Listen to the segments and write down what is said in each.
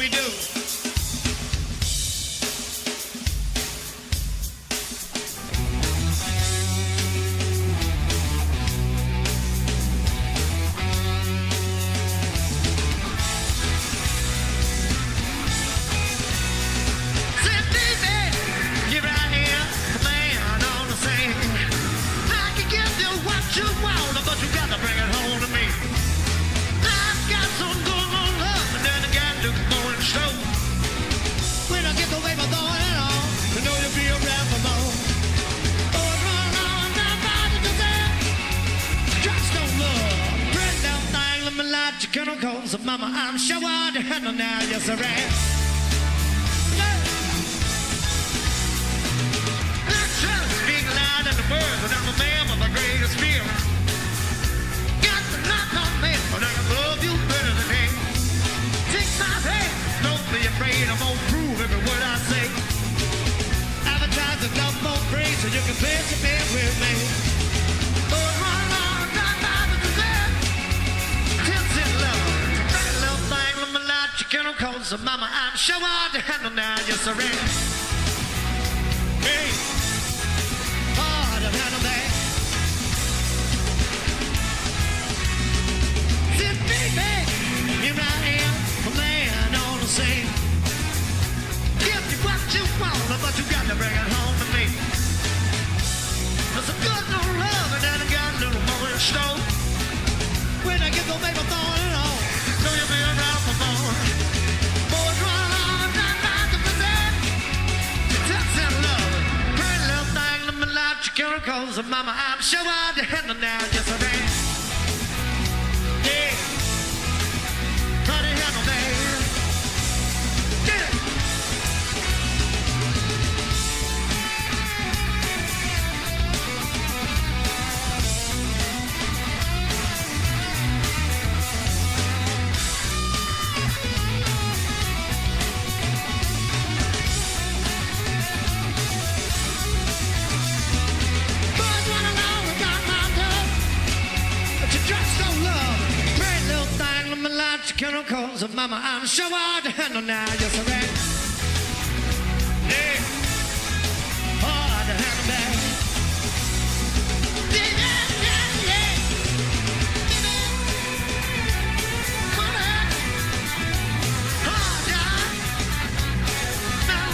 we do. Chemicals of mama, I'm sure I'd handle now, yes I am. I try to speak loud in the words, but I'm a man with my greatest fear. Got to knock on me, but I can love you better than me. Take my hand, don't be afraid, I'm gonna prove every word I say. Advertise the love more praise so you can place your bed with me. Chemicals of mama, I'm sure I'd handle now, yes I am. Hey, hard to handle that. Said, baby, here I am, a man on the scene. Give me what you want, but you got to bring it home to me. There's a good little love, and then I got a little more in store. When I get the baby thorn and all, know you'll be around for more. Chemicals of mama, I'm sure I'd handle now, yes I am. Yeah, how to handle that? Yeah. Chemicals of mama, I'm sure I'd handle now, yes I am. Yeah, hard to handle that. Yeah, yeah, yeah. Come on, hard, yeah. Now,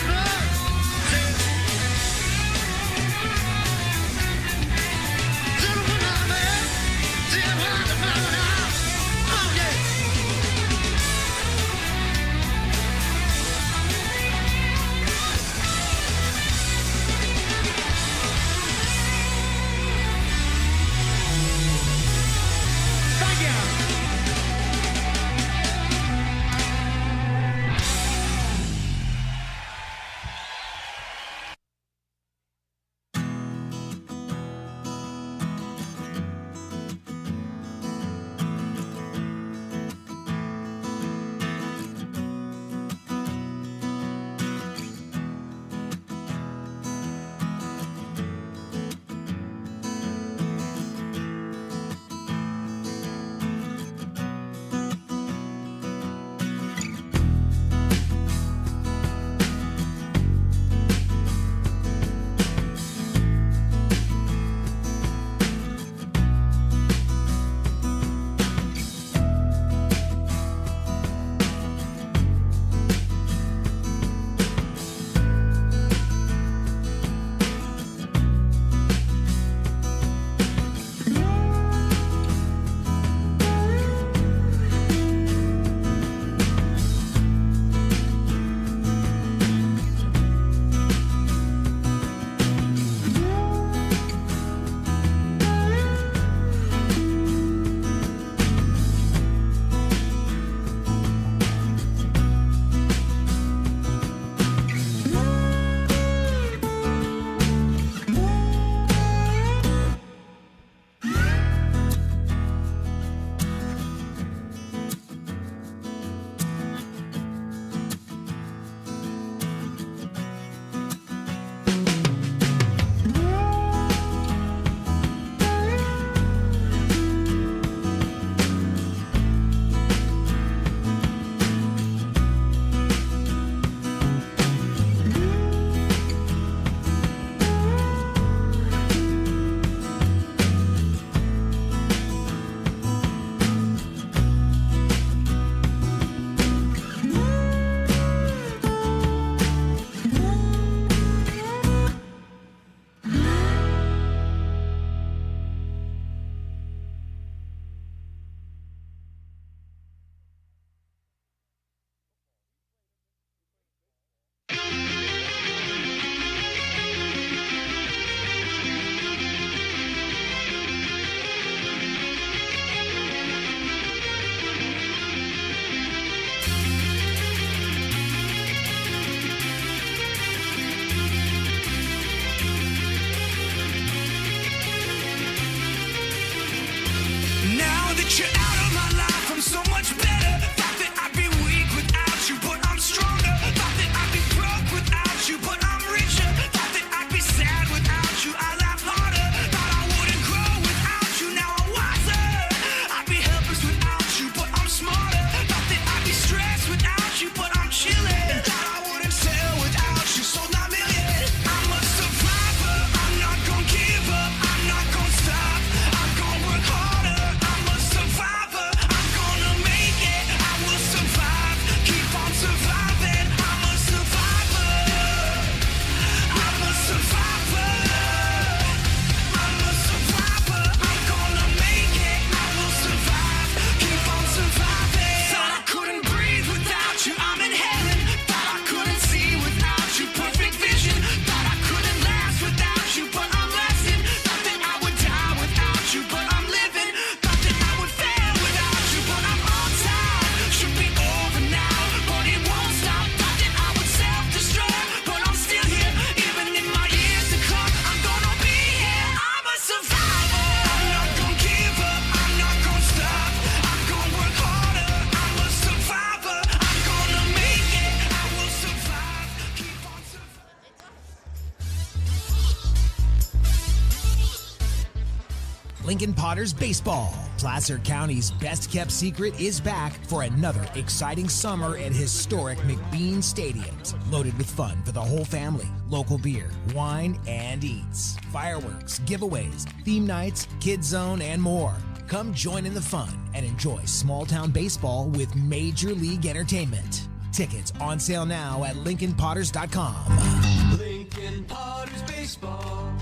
Lincoln Potters Baseball. Placer County's best-kept secret is back for another exciting summer at historic McBean Stadiums. Loaded with fun for the whole family, local beer, wine, and eats, fireworks, giveaways, theme nights, kids zone, and more. Come join in the fun and enjoy small-town baseball with Major League Entertainment. Tickets on sale now at LincolnPotters.com. Lincoln Potters Baseball.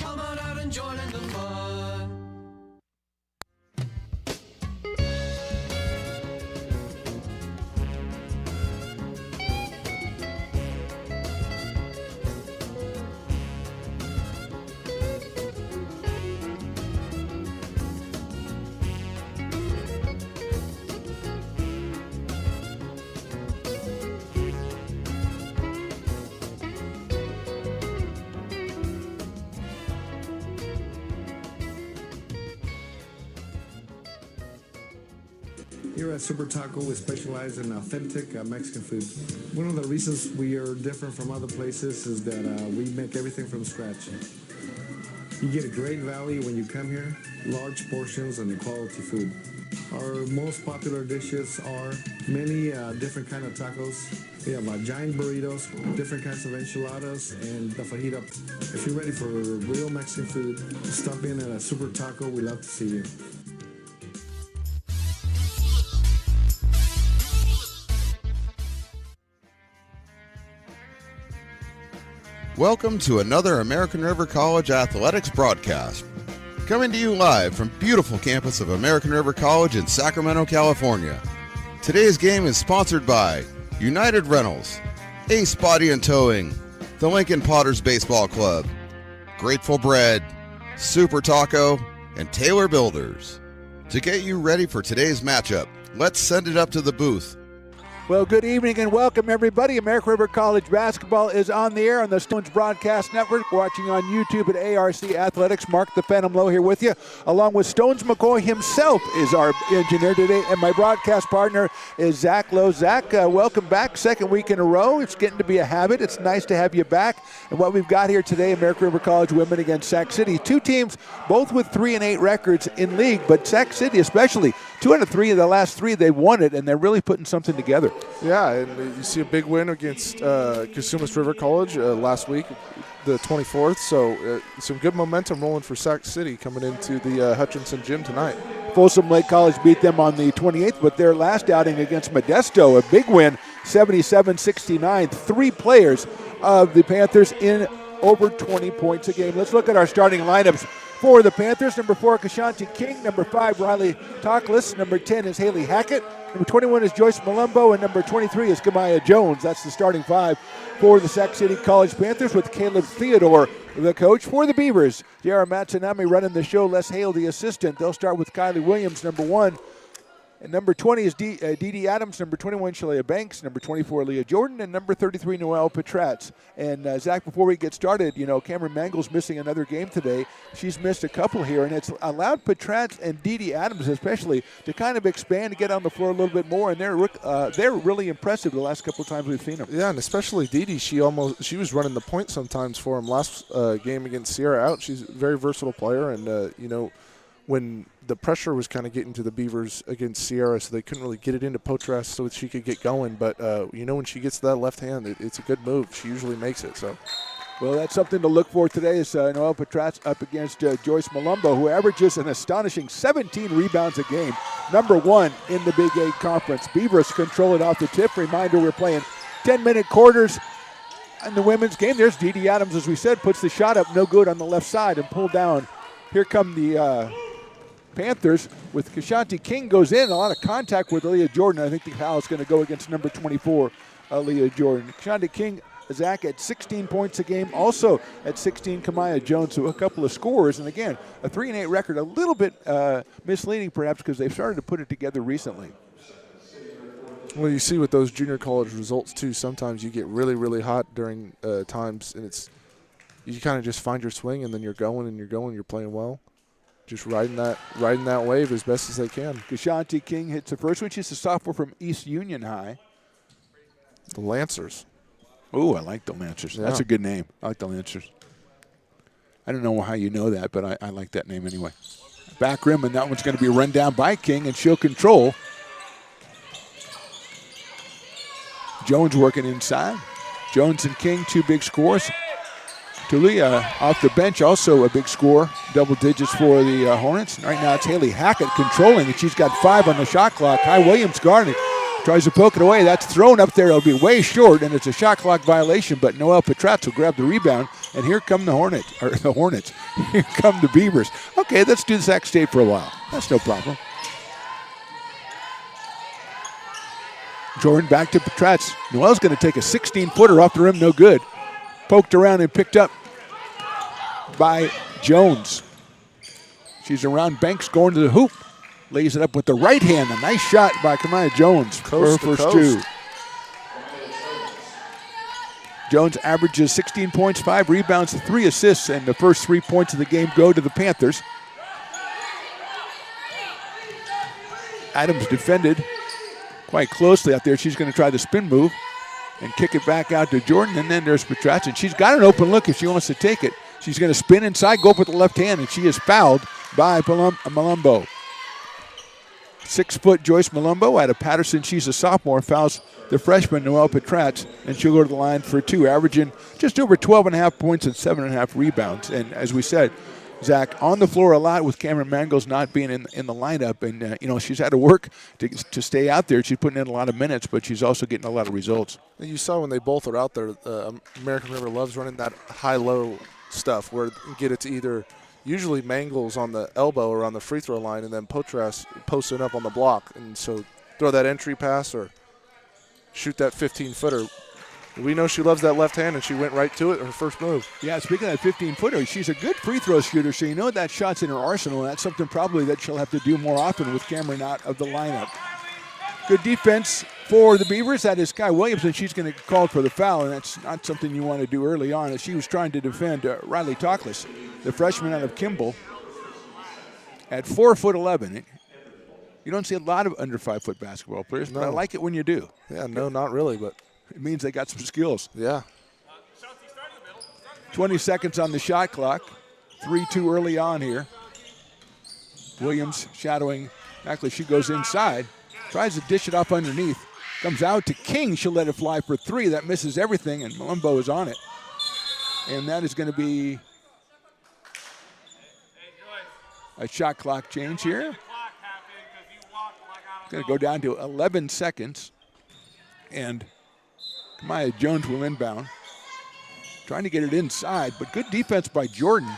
Come on out and join in the fun. Here at Super Taco, we specialize in authentic Mexican food. One of the reasons we are different from other places is that we make everything from scratch. You get a great value when you come here, large portions and quality food. Our most popular dishes are many different kind of tacos. We have giant burritos, different kinds of enchiladas, and the fajita. If you're ready for real Mexican food, stop in at a Super Taco. We'd love to see you. Welcome to another American River College Athletics broadcast. Coming to you live from beautiful campus of American River College in Sacramento, California. Today's game is sponsored by United Rentals, Ace Body and Towing, the Lincoln Potters Baseball Club, Grateful Bread, Super Taco, and Taylor Builders. To get you ready for today's matchup, let's send it up to the booth. Well, good evening and welcome, everybody. American River College basketball is on the air on the Stones Broadcast Network. Watching on YouTube at ARC Athletics. Mark the Phantom Low here with you, along with Stones McCoy himself is our engineer today, and my broadcast partner is Zach Lowe. Zach, welcome back. Second week in a row. It's getting to be a habit. It's nice to have you back. And what we've got here today, American River College women against Sac City. Two teams, both with 3-8 records in league, but Sac City especially, 2 out of 3 of the last 3 they've won it, and they're really putting something together. Yeah, and you see a big win against Casumas River College last week, the 24th. So some good momentum rolling for Sac City coming into the Hutchinson Gym tonight. Folsom Lake College beat them on the 28th, but their last outing against Modesto, a big win, 77-69. 3 players of the Panthers in over 20 points a game. Let's look at our starting lineups for the Panthers. Number 4, Kashanti King. Number 5, Riley Toklas. Number 10 is Haley Hackett. Number 21 is Joyce Malumbo, and number 23 is Kamaya Jones. That's the starting 5 for the Sac City College Panthers, with Caleb Theodore, the coach. For the Beavers, J.R. Matsunami running the show, Les Hale, the assistant. They'll start with Kylie Williams, number 1. And number 20 is Dee Dee Adams, number 21, Shalea Banks, number 24, Leah Jordan, and number 33, Noelle Petratz. And, Zach, before we get started, Cameron Mangle's missing another game today. She's missed a couple here, and it's allowed Petratz and Dee Dee Adams especially to kind of expand and get on the floor a little bit more, and they're really impressive the last couple of times we've seen them. Yeah, and especially Dee Dee, she was running the point sometimes for him last game against Sierra out. She's a very versatile player, and, when the pressure was kind of getting to the Beavers against Sierra, so they couldn't really get it into Potras so that she could get going. But, when she gets to that left hand, it's a good move. She usually makes it. So, well, that's something to look for today is Noelle Petratz up against Joyce Malumbo, who averages an astonishing 17 rebounds a game. Number 1 in the Big 8 Conference. Beavers control it off the tip. Reminder, we're playing 10-minute quarters in the women's game. There's Dee Dee Adams, as we said, puts the shot up, no good on the left side, and pulled down. Here come the Panthers with Kashanti King, goes in, a lot of contact with Leah Jordan. I think the foul is going to go against number 24, Leah Jordan. Kashanti King, Zach, at 16 points a game, also at 16, Kamaya Jones, so a couple of scorers. And again, a 3-8 record, a little bit misleading perhaps because they've started to put it together recently. Well, you see with those junior college results too, sometimes you get really, really hot during times, and you kind of just find your swing, and then you're playing well. Just riding that wave as best as they can. Kashanti King hits the first one. She's a sophomore from East Union High. The Lancers. Oh, I like the Lancers. Yeah. That's a good name. I like the Lancers. I don't know how you know that, but I like that name anyway. back rim, and that one's going to be run down by King, and she'll control. Jones working inside. Jones and King, 2 big scores. Tulia off the bench, also a big score, double digits for the Hornets. Right now it's Haley Hackett controlling, and she's got 5 on the shot clock. Kai Williams guarding, tries to poke it away. That's thrown up there. It'll be way short, and it's a shot clock violation, but Noelle Petratz will grab the rebound, and here come the Hornets. Here come the Beavers. Okay, let's do Sac State for a while. That's no problem. Jordan back to Petratz. Noelle's going to take a 16-footer off the rim, no good. Poked around and picked up by Jones. She's around Banks going to the hoop. Lays it up with the right hand. A nice shot by Kamaya Jones for her first 2. Jones averages 16 points, 5 rebounds, 3 assists, and the first 3 points of the game go to the Panthers. Adams defended quite closely out there. She's going to try the spin move and kick it back out to Jordan, and then there's Petratz, and she's got an open look if she wants to take it. She's going to spin inside, go up with the left hand, and she is fouled by Malumbo. 6-foot Joyce Malumbo out of Patterson. She's a sophomore, fouls the freshman Noelle Petratz, and she'll go to the line for 2, averaging just over 12.5 points and 7.5 rebounds. And as we said, Zach, on the floor a lot with Cameron Mangles not being in the lineup. And, she's had to work to stay out there. She's putting in a lot of minutes, but she's also getting a lot of results. You saw when they both are out there, American River loves running that high-low stuff where you get it to either usually Mangles on the elbow or on the free throw line, and then Potras posting up on the block. And so throw that entry pass or shoot that 15-footer. We know she loves that left hand, and she went right to it, her first move. Yeah, speaking of that 15-footer, she's a good free throw shooter, so you know that shot's in her arsenal, and that's something probably that she'll have to do more often with Cameron out of the lineup. Good defense for the Beavers. That is Kai Williams, and she's going to call for the foul, and that's not something you want to do early on, as she was trying to defend Riley Toklas, the freshman out of Kimball, at 4'11". You don't see a lot of under 5-foot basketball players, but I like it when you do. Yeah, no, not really, but it means they got some skills. Yeah. 20 seconds on the shot clock. 3-2 early on here. Williams shadowing. Actually, she goes inside. Tries to dish it off underneath. Comes out to King. She'll let it fly for 3. That misses everything, and Malumbo is on it. And that is going to be a shot clock change here. Going to go down to 11 seconds. And Kamaya Jones will inbound. Trying to get it inside, but good defense by Jordan.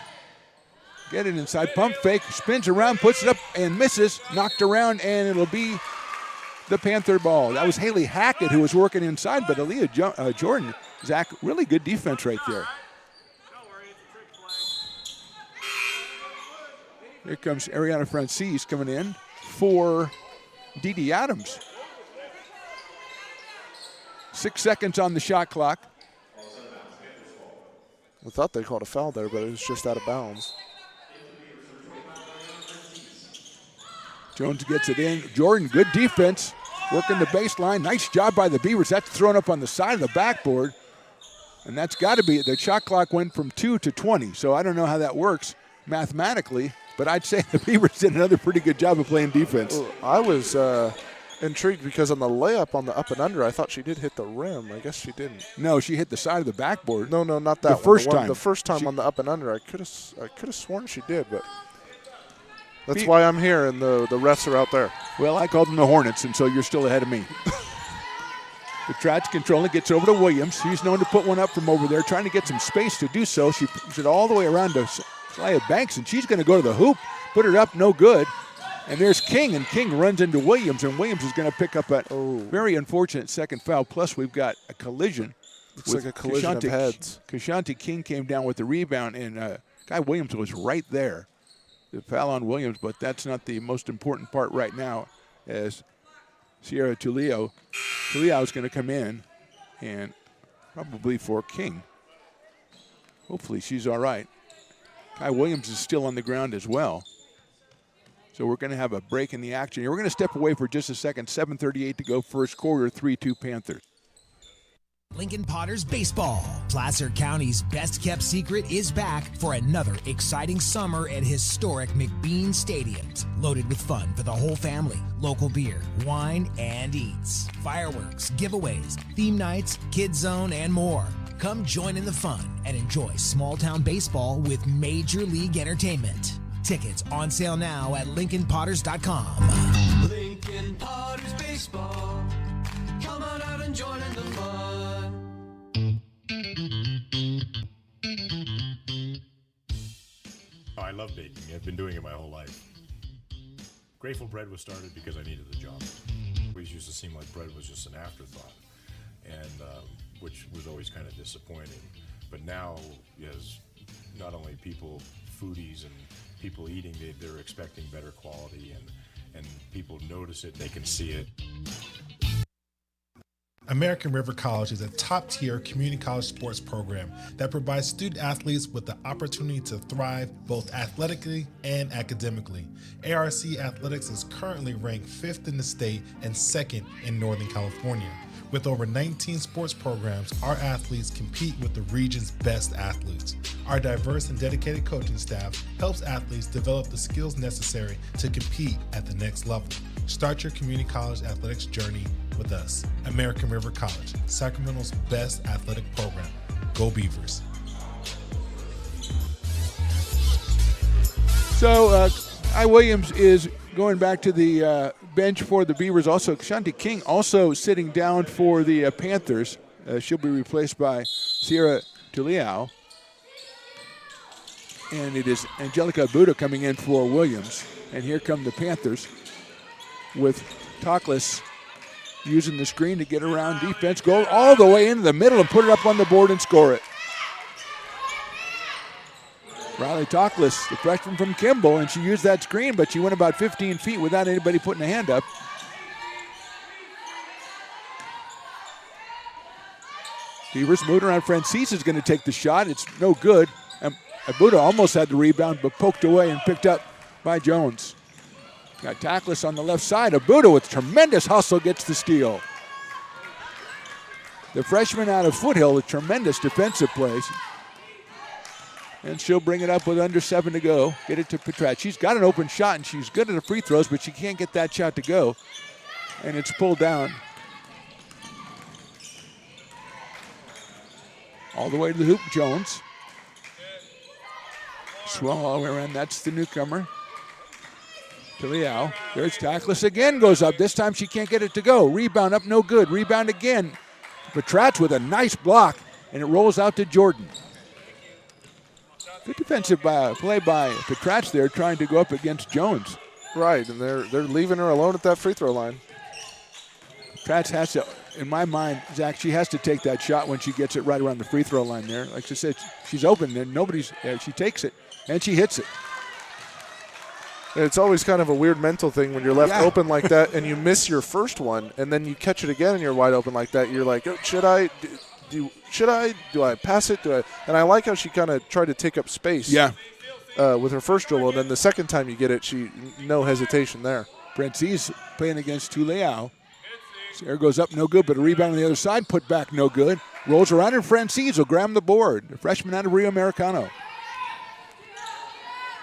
Get it inside, pump fake, spins around, puts it up and misses. Knocked around, and it'll be the Panther ball. That was Haley Hackett who was working inside, but Aaliyah Jordan, Zach, really good defense right there. Here comes Ariana Francis coming in for Dee Adams. 6 seconds on the shot clock. I thought they called a foul there, but it was just out of bounds. Jones gets it in. Jordan, good defense, working the baseline. Nice job by the Beavers. That's thrown up on the side of the backboard. And that's got to be it. The shot clock went from 2 to 20, so I don't know how that works mathematically, but I'd say the Beavers did another pretty good job of playing defense. Well, I was intrigued because on the layup on the up and under, I thought she did hit the rim. I guess she didn't. No, she hit the side of the backboard. No, not that the first time. The first time on the up and under, I could have sworn she did, but that's why I'm here and the refs are out there. Well, I called them the Hornets, and so you're still ahead of me. Petratz controlling, gets over to Williams. He's known to put one up from over there, trying to get some space to do so. She puts it all the way around to Slia Banks, and she's going to go to the hoop, put it up, no good. And there's King, and King runs into Williams, and Williams is going to pick up a very unfortunate second foul. Plus, we've got a collision. Looks like a collision of heads. Kashanti King came down with the rebound, and Guy Williams was right there. The foul on Williams, but that's not the most important part right now, as Sierra Tulio is going to come in, and probably for King. Hopefully she's all right. Guy Williams is still on the ground as well. So we're going to have a break in the action here. We're going to step away for just a second. 7:38 to go, first quarter, 3-2 Panthers. Lincoln Potters Baseball. Placer County's best-kept secret is back for another exciting summer at historic McBean Stadiums. Loaded with fun for the whole family. Local beer, wine, and eats. Fireworks, giveaways, theme nights, kids zone, and more. Come join in the fun and enjoy small-town baseball with Major League Entertainment. Tickets on sale now at LincolnPotters.com. Lincoln Potters Baseball. Come on out and join in the fun. I love baking. I've been doing it my whole life. Grateful Bread was started because I needed the job. It always used to seem like bread was just an afterthought, and which was always kind of disappointing. But now, as not only people, foodies and people eating, they're expecting better quality, and people notice it, they can see it. American River College is a top-tier community college sports program that provides student athletes with the opportunity to thrive both athletically and academically. ARC Athletics is currently ranked 5th in the state and 2nd in Northern California. With over 19 sports programs, our athletes compete with the region's best athletes. Our diverse and dedicated coaching staff helps athletes develop the skills necessary to compete at the next level. Start your community college athletics journey with us. American River College, Sacramento's best athletic program. Go Beavers. So, I. Williams is going back to the bench for the Beavers. Also, Shanti King also sitting down for the Panthers. She'll be replaced by Sierra Tuliao. And it is Angelica Buda coming in for Williams. And here come the Panthers with Toklas using the screen to get around defense, go all the way into the middle and put it up on the board and score it. Riley Toklas, the freshman from Kimball, and she used that screen, but she went about 15 feet without anybody putting a hand up. Beavers moving around. Francis is going to take the shot. It's no good. And Abuda almost had the rebound, but poked away and picked up by Jones. Got Toklas on the left side. Abuda with tremendous hustle gets the steal. The freshman out of Foothill with tremendous defensive plays. And she'll bring it up with under 7 to go. Get it to Petrat. She's got an open shot, and she's good at the free throws, but she can't get that shot to go. And it's pulled down. All the way to the hoop, Jones. Swung all the way around. That's the newcomer. To Liao. There's Toklas again, goes up. This time she can't get it to go. Rebound up, no good. Rebound again. Petrat with a nice block, and it rolls out to Jordan. Good defensive play by Petrat there, trying to go up against Jones. Right, and they're leaving her alone at that free throw line. Petrat has to, in my mind, Zach, she has to take that shot when she gets it right around the free throw line there. Like I said, she's open, and she takes it, and she hits it. It's always kind of a weird mental thing when you're left open like that and you miss your first one, and then you catch it again and you're wide open like that. You're like, oh, should I? Do I pass it? And I like how she kind of tried to take up space. Yeah. With her first dribble, and then the second time you get it, no hesitation there. Francis playing against Tuliao. Sarah goes up, no good, but a rebound on the other side, put back, no good. Rolls around, and Francis will grab the board. The freshman out of Rio Americano.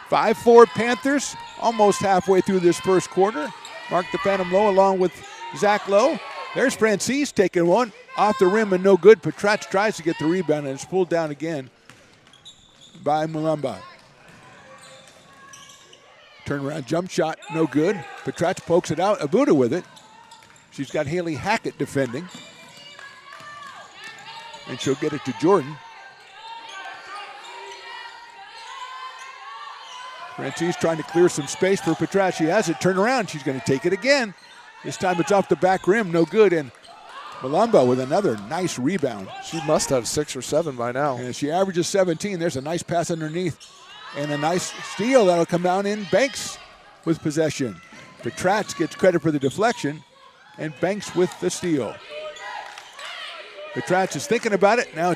5-4 Panthers, almost halfway through this first quarter. Mark the Phantom Low along with Zach Lowe. There's Francis taking one off the rim and no good. Petrat tries to get the rebound, and it's pulled down again by Mulumba. Turnaround jump shot, no good. Petrat pokes it out. Abuda with it. She's got Haley Hackett defending. And she'll get it to Jordan. Francis trying to clear some space for Petrat. She has it. Turn around. She's going to take it again. This time it's off the back rim. No good. And Malumba with another nice rebound. She must have 6 or 7 by now. And she averages 17. There's a nice pass underneath. And a nice steal that'll come down in. Banks with possession. Petrat gets credit for the deflection. And Banks with the steal. Petrat is thinking about it. Now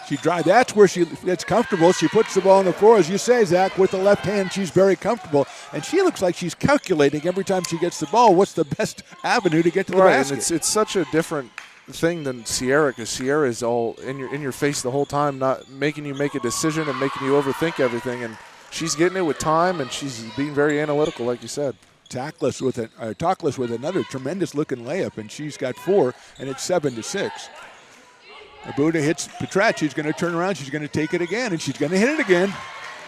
she drives. That's where she gets comfortable. She puts the ball on the floor, as you say, Zach, with the left hand. She's very comfortable, and she looks like she's calculating every time she gets the ball. What's the best avenue to get to the basket? And it's such a different thing than Sierra, because Sierra is all in your face the whole time, not making you make a decision and making you overthink everything. And she's getting it with time, and she's being very analytical, like you said. Tackless with another tremendous looking layup, and she's got 4, and it's 7-6. Abuda hits Petrat. She's going to turn around. She's going to take it again, and she's going to hit it again.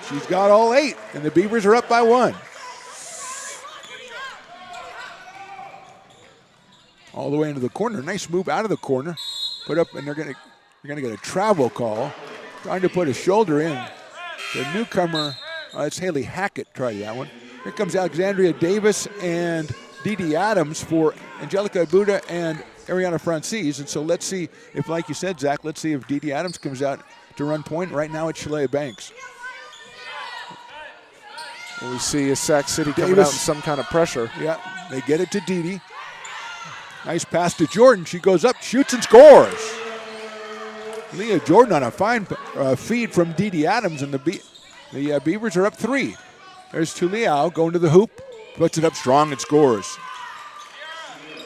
She's got all 8, and the Beavers are up by 1. All the way into the corner. Nice move out of the corner. Put up, and they're going to get a travel call. Trying to put a shoulder in. The newcomer, it's Haley Hackett, tried that one. Here comes Alexandria Davis and Dee Dee Adams for Angelica Abuda and Ariana Francis. And so let's see if, like you said, Zach, let's see if Dee Dee Adams comes out to run point. Right now it's Shalea Banks. And we see a Sac City coming out in some kind of pressure. Yeah, they get it to Dee Dee. Nice pass to Jordan. She goes up, shoots, and scores. Leah Jordan on a fine feed from Dee Dee Adams, and the Beavers are up 3. There's Tuliao going to the hoop, puts it up strong and scores.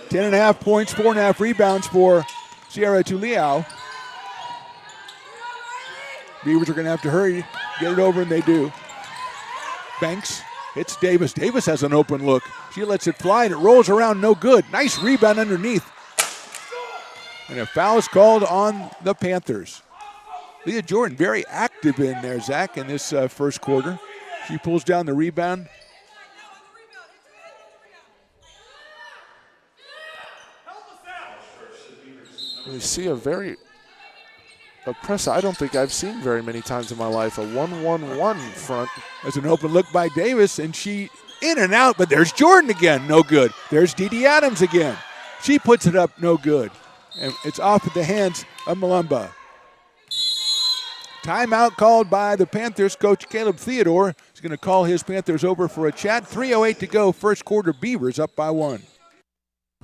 10.5 points, 4.5 rebounds for Sierra Tuliao. Beavers are going to have to hurry, get it over, and they do. Banks hits Davis. Davis has an open look. She lets it fly, and it rolls around, no good. Nice rebound underneath. And a foul is called on the Panthers. Leah Jordan very active in there, Zach, in this first quarter. She pulls down the rebound. We see a press I don't think I've seen very many times in my life. A 1-1-1 front. There's an open look by Davis, and she in and out, but there's Jordan again, no good. There's Dee Dee Adams again. She puts it up, no good. And it's off at the hands of Malumba. Timeout called by the Panthers. Coach Caleb Theodore is going to call his Panthers over for a chat. 3:08 to go, first quarter. Beavers up by 1.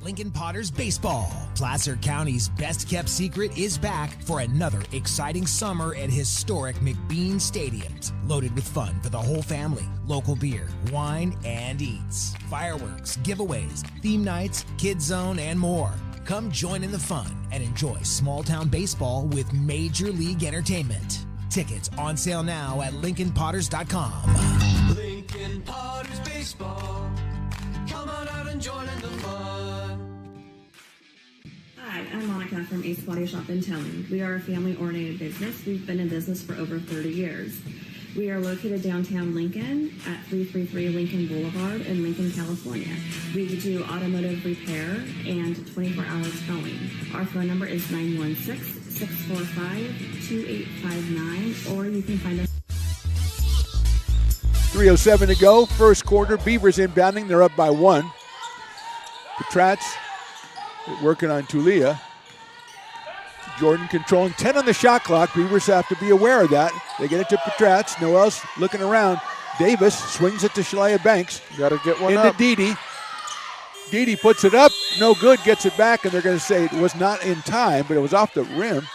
Lincoln Potters Baseball. Placer County's best-kept secret is back for another exciting summer at historic McBean Stadiums. Loaded with fun for the whole family, local beer, wine, and eats. Fireworks, giveaways, theme nights, kids zone, and more. Come join in the fun and enjoy small-town baseball with Major League Entertainment. Tickets on sale now at LincolnPotters.com. Lincoln Potters Baseball. Come on out and join in the fun. Hi, I'm Monica from Ace Body Shop in Towing. We are a family-oriented business. We've been in business for over 30 years. We are located downtown Lincoln at 333 Lincoln Boulevard in Lincoln, California. We do automotive repair and 24-hour towing. Our phone number is 916-645-2859, or you can find us. 3:07 to go, first quarter. Beavers inbounding, they're up by 1. Petrats working on Tulia. Jordan controlling 10 on the shot clock. Beavers have to be aware of that. They get it to Petrats. Noel's looking around. Davis swings it to Shalea Banks. Got to get one into up. Dee Dee. Dee Dee puts it up. No good. Gets it back, and they're going to say it was not in time, but it was off the rim.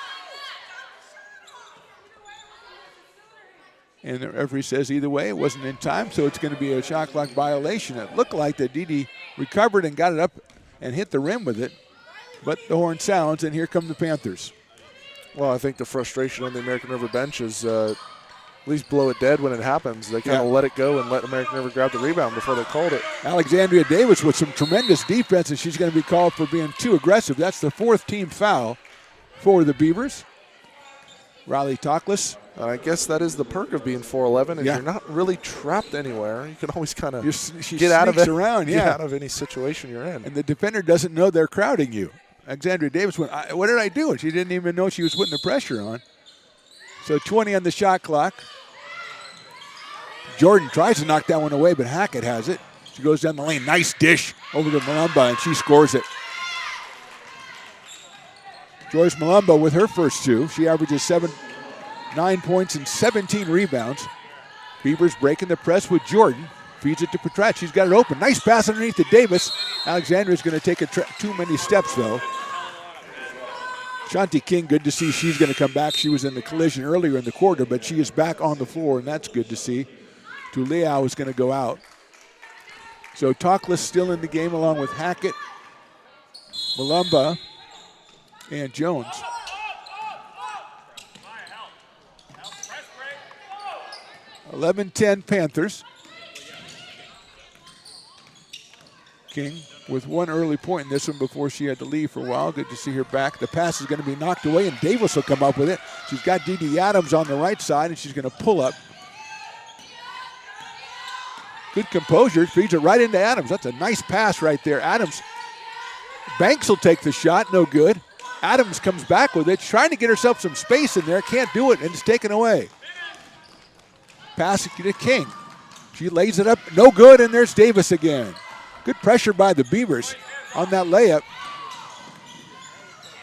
And the referee says either way, it wasn't in time, so it's going to be a shot clock violation. It looked like that Dee Dee recovered and got it up and hit the rim with it. But the horn sounds, and here come the Panthers. Well, I think the frustration on the American River bench is at least blow it dead when it happens. They kind of let it go and let American River grab the rebound before they called it. Alexandria Davis with some tremendous defense, and she's going to be called for being too aggressive. That's the 4th team foul for the Beavers. Riley Tockless. I guess that is the perk of being 4'11", is you're not really trapped anywhere. You can always kind of get out of it, around, get out of any situation you're in. And the defender doesn't know they're crowding you. Alexandria Davis went, what did I do? And she didn't even know she was putting the pressure on. So 20 on the shot clock. Jordan tries to knock that one away, but Hackett has it. She goes down the lane. Nice dish over to Malumba, and she scores it. Joyce Malumba with her first 2. She averages 9 points and 17 rebounds. Beavers breaking the press with Jordan. Feeds it to Petrat. She's got it open. Nice pass underneath to Davis. Alexandria's going to take too many steps, though. Shanti King, good to see she's going to come back. She was in the collision earlier in the quarter, but she is back on the floor, and that's good to see. Tuliao is going to go out. So Tockless still in the game along with Hackett. Malumba and Jones. 11-10 Panthers. King with one early point in this one before she had to leave for a while. Good to see her back. The pass is going to be knocked away, and Davis will come up with it. She's got Dee Adams on the right side, and she's going to pull up. Good composure. Feeds it right into Adams. That's a nice pass right there. Adams. Banks will take the shot. No good. Adams comes back with it. She's trying to get herself some space in there. Can't do it, and it's taken away. Pass to King. She lays it up. No good, and there's Davis again. Good pressure by the Beavers on that layup.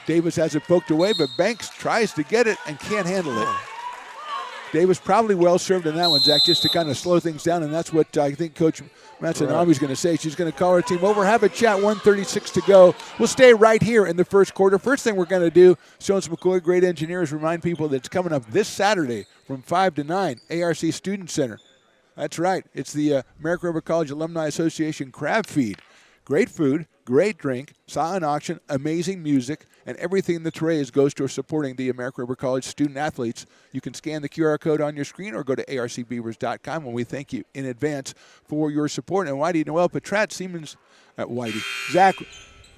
Davis has it poked away, but Banks tries to get it and can't handle it. Davis probably well served in that one, Zach, just to kind of slow things down, and that's what I think Coach Matsunomi's going to say. She's going to call her team over, have a chat, 1:36 to go. We'll stay right here in the first quarter. First thing we're going to do, Jones McCoy, great engineers, remind people that it's coming up this Saturday from 5 to 9, ARC Student Center. That's right. It's the American River College Alumni Association Crab Feed. Great food, great drink, silent auction, amazing music, and everything in the trays goes to supporting the American River College student athletes. You can scan the QR code on your screen or go to arcbeavers.com, and we thank you in advance for your support. And Whitey, Noelle Petrat seems, Zach,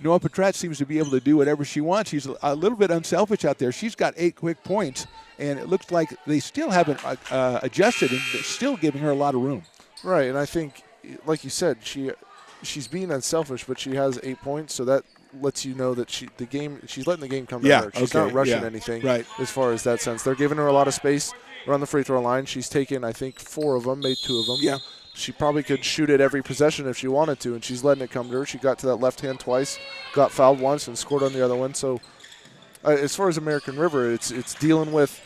Noelle Petrat seems to be able to do whatever she wants. She's a little bit unselfish out there. She's got 8 quick points, and it looks like they still haven't adjusted, and they're still giving her a lot of room. Right, and I think, like you said, she's being unselfish, but she has 8 points, so that lets you know that she's letting the game come to her. She's not rushing anything as far as that sense. They're giving her a lot of space around the free throw line. She's taken, I think, 4 of them, made 2 of them. Yeah. She probably could shoot it every possession if she wanted to, and she's letting it come to her. She got to that left hand twice, got fouled once, and scored on the other one. So as far as American River, it's dealing with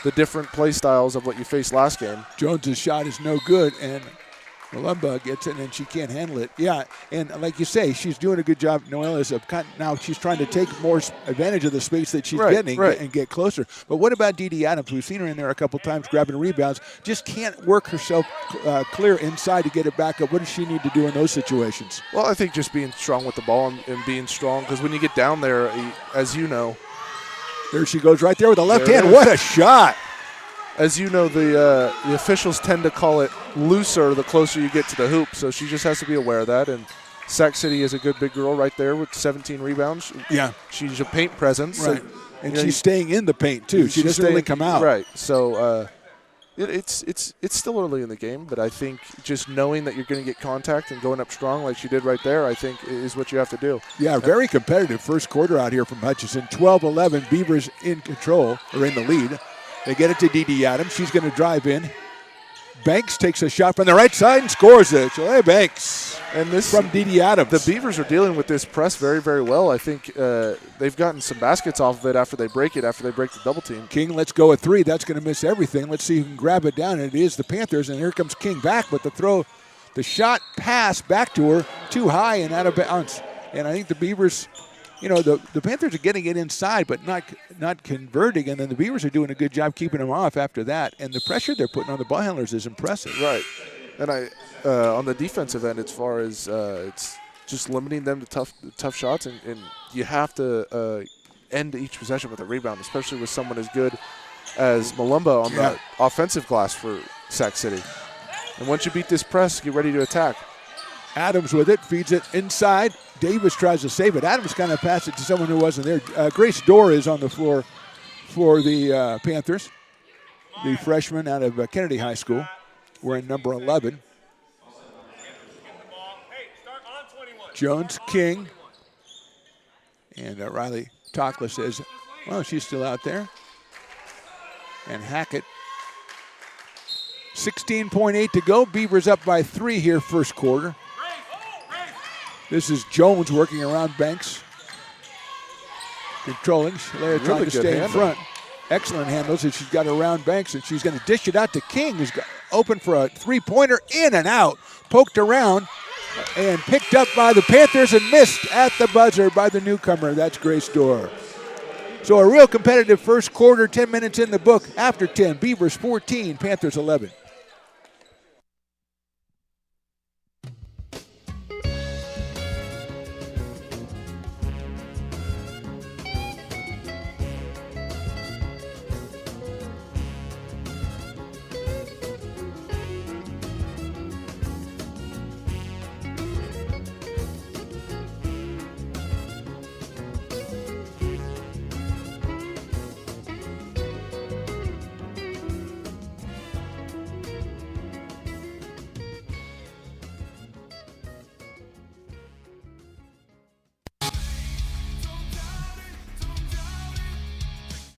the different play styles of what you faced last game. Jones's shot is no good, and Malumba gets it, and she can't handle it. Yeah, and like you say, she's doing a good job. Noelle is now she's trying to take more advantage of the space that she's getting and get closer. But what about Dee Adams? We've seen her in there a couple times grabbing rebounds. Just can't work herself clear inside to get it back up. What does she need to do in those situations? Well, I think just being strong with the ball and being strong, because when you get down there, as you know. There she goes right there with the left hand. What a shot. As you know, the officials tend to call it looser the closer you get to the hoop, so she just has to be aware of that. And Sac City is a good big girl right there with 17 rebounds. Yeah. She's a paint presence. Right. So, and she's staying in the paint, too. She doesn't really come out. Right. So it's still early in the game, but I think just knowing that you're going to get contact and going up strong like she did right there, I think is what you have to do. Yeah, very competitive first quarter out here from Hutchinson. 12-11, Beavers in control, or in the lead. They get it to Dee Adams. She's going to drive in. Banks takes a shot from the right side and scores it. So, hey, Banks. And this from Dee Adams. The Beavers are dealing with this press very, very well. I think they've gotten some baskets off of it after they break the double team. King lets go a 3. That's going to miss everything. Let's see who can grab it down. And it is the Panthers. And here comes King back, but the shot pass back to her too high and out of bounds. And I think the Beavers, the Panthers are getting it inside, but not converting, and then the Beavers are doing a good job keeping them off after that. And the pressure they're putting on the ball handlers is impressive. Right. And on the defensive end, as far as it's just limiting them to tough shots, and you have to end each possession with a rebound, especially with someone as good as Malumba on the offensive glass for Sac City. And once you beat this press, get ready to attack. Adams with it, feeds it inside. Davis tries to save it. Adams kind of passed it to someone who wasn't there. Grace Dorr is on the floor for the Panthers, the freshman out of Kennedy High School, wearing number 11. Jones, King, and Riley Tokla says, well, she's still out there. And Hackett. 16.8 to go. Beavers up by 3 here first quarter. This is Jones working around Banks. Controlling. Schleyer trying to stay in front. Excellent handles, and she's got around Banks, and she's going to dish it out to King, who's open for a three-pointer, in and out. Poked around and picked up by the Panthers and missed at the buzzer by the newcomer. That's Grace Dorr. So a real competitive first quarter, 10 minutes in the book. After 10, Beavers 14, Panthers 11.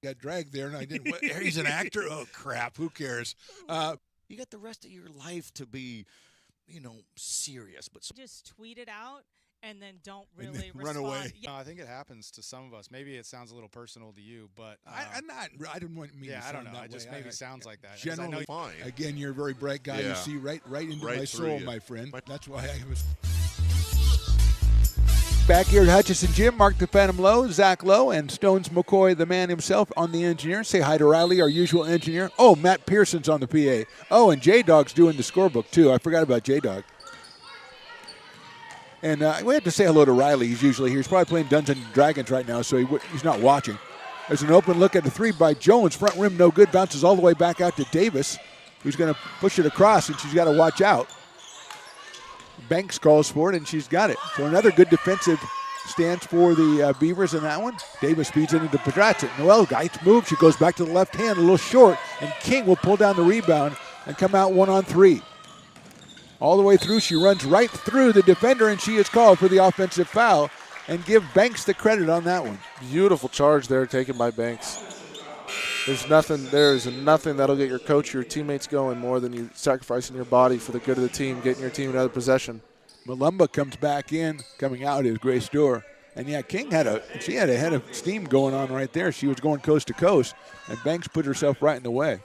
got dragged there, and I didn't. He's an actor. Oh crap! Who cares? You got the rest of your life to be, serious. But just tweet it out and then don't And really then run respond. away. Yeah. I think it happens to some of us. Maybe it sounds a little personal to you, but I'm not. I didn't want me. yeah, to I don't sound know. that It just way. maybe sounds like that. 'Cause I Generally, know Fine. again, you're a very bright guy. You Yeah. see right into Right my through soul, you. my friend. That's why I was. Back here at Hutchison Gym, Mark the Phantom Lowe, Zach Lowe, and Stones McCoy, the man himself, on the engineer. Say hi to Riley, our usual engineer. Oh, Matt Pearson's on the PA. Oh, and J-Dog's doing the scorebook, too. I forgot about J-Dog. And we have to say hello to Riley. He's usually here. He's probably playing Dungeons & Dragons right now, so he's not watching. There's an open look at the three by Jones. Front rim, no good. Bounces all the way back out to Davis, who's going to push it across, and she's got to watch out. Banks calls for it, and she's got it. So another good defensive stance for the Beavers in that one. Davis feeds it into Pedraza. Noel Geitz moves. She goes back to the left hand, a little short, and King will pull down the rebound and come out 1-on-3. All the way through, she runs right through the defender, and she is called for the offensive foul. And give Banks the credit on that one. Beautiful charge there taken by Banks. There's nothing that'll get your coach or your teammates going more than you sacrificing your body for the good of the team, getting your team another possession. Malumba comes back in. Coming out is Grace Dorr. And yeah, King had a head of steam going on right there. She was going coast to coast, and Banks put herself right in the way.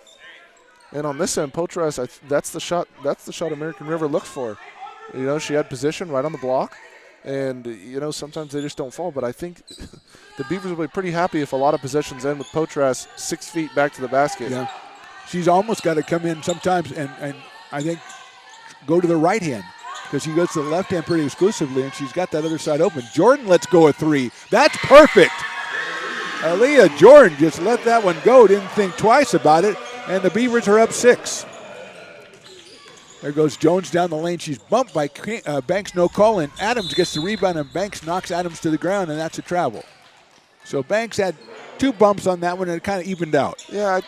And on this end, Potras, that's the shot American River looked for. She had position right on the block. And, sometimes they just don't fall. But I think the Beavers will be pretty happy if a lot of possessions end with Potras 6 feet back to the basket. Yeah. She's almost got to come in sometimes and I think go to the right hand because she goes to the left hand pretty exclusively, and she's got that other side open. Jordan lets go a three. That's perfect. Aaliyah Jordan just let that one go, didn't think twice about it, and the Beavers are up 6. There goes Jones down the lane. She's bumped by Banks, no call, and Adams gets the rebound, and Banks knocks Adams to the ground, and that's a travel. So Banks had 2 bumps on that one, and it kind of evened out. Yeah,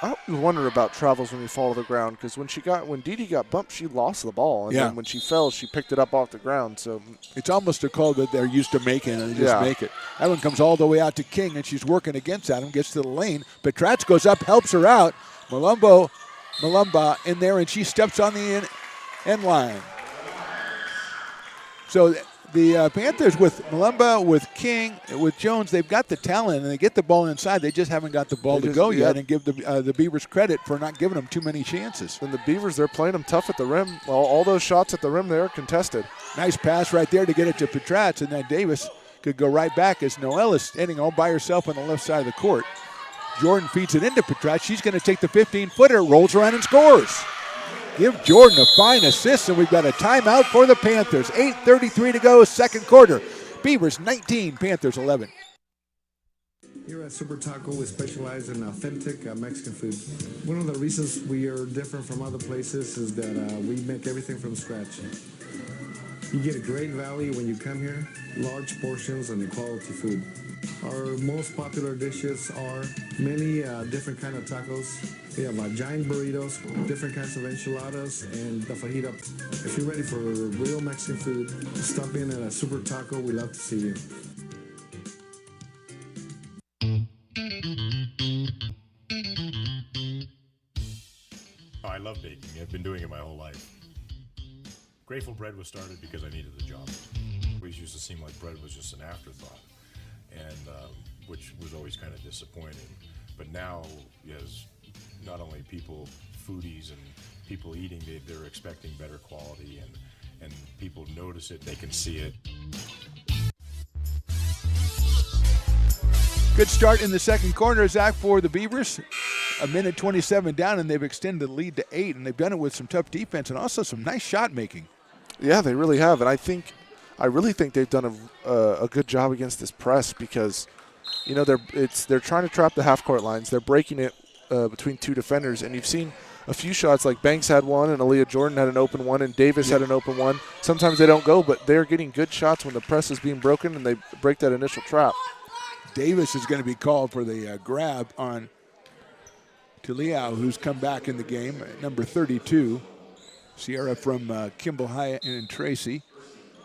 I always wonder about travels when you fall to the ground, because when Dee Dee got bumped, she lost the ball, and then when she fell, she picked it up off the ground. So it's almost a call that they're used to making, and they just make it. That one comes all the way out to King, and she's working against Adam, gets to the lane. Petratz goes up, helps her out. Malumba in there, and she steps on the end line. So the Panthers with Malumba, with King, with Jones, they've got the talent, and they get the ball inside. They just haven't got the ball to go yet, and give the Beavers credit for not giving them too many chances. And the Beavers, they're playing them tough at the rim. Well, all those shots at the rim there are contested. Nice pass right there to get it to Petratz, and then Davis could go right back as Noel is standing all by herself on the left side of the court. Jordan feeds it into Petratz. She's going to take the 15-footer, rolls around and scores. Give Jordan a fine assist, and we've got a timeout for the Panthers. 8:33 to go, second quarter. Beavers 19, Panthers 11. Here at Super Taco, we specialize in authentic Mexican food. One of the reasons we are different from other places is that we make everything from scratch. You get a great value when you come here, large portions and quality food. Our most popular dishes are many different kind of tacos. We have giant burritos, different kinds of enchiladas, and the fajita. If you're ready for real Mexican food, stop in at a Super Taco. We love to see you. Oh, I love baking. I've been doing it my whole life. Grateful Bread was started because I needed the job. We used to seem like bread was just an afterthought, and which was always kind of disappointing. But now, yes, not only people, foodies and people eating, they're expecting better quality, and people notice it, they can see it. Good start in the second quarter, Zach, for the Beavers. A minute 27 down, and they've extended the lead to 8, and they've done it with some tough defense and also some nice shot making. Yeah, they really have, and I really think they've done a good job against this press because, they're trying to trap the half-court lines. They're breaking it between 2 defenders, and you've seen a few shots like Banks had one, and Aaliyah Jordan had an open one, and Davis had an open one. Sometimes they don't go, but they're getting good shots when the press is being broken and they break that initial trap. Davis is going to be called for the grab on Tuliao, who's come back in the game, number 32. Sierra from Kimball High and Tracy.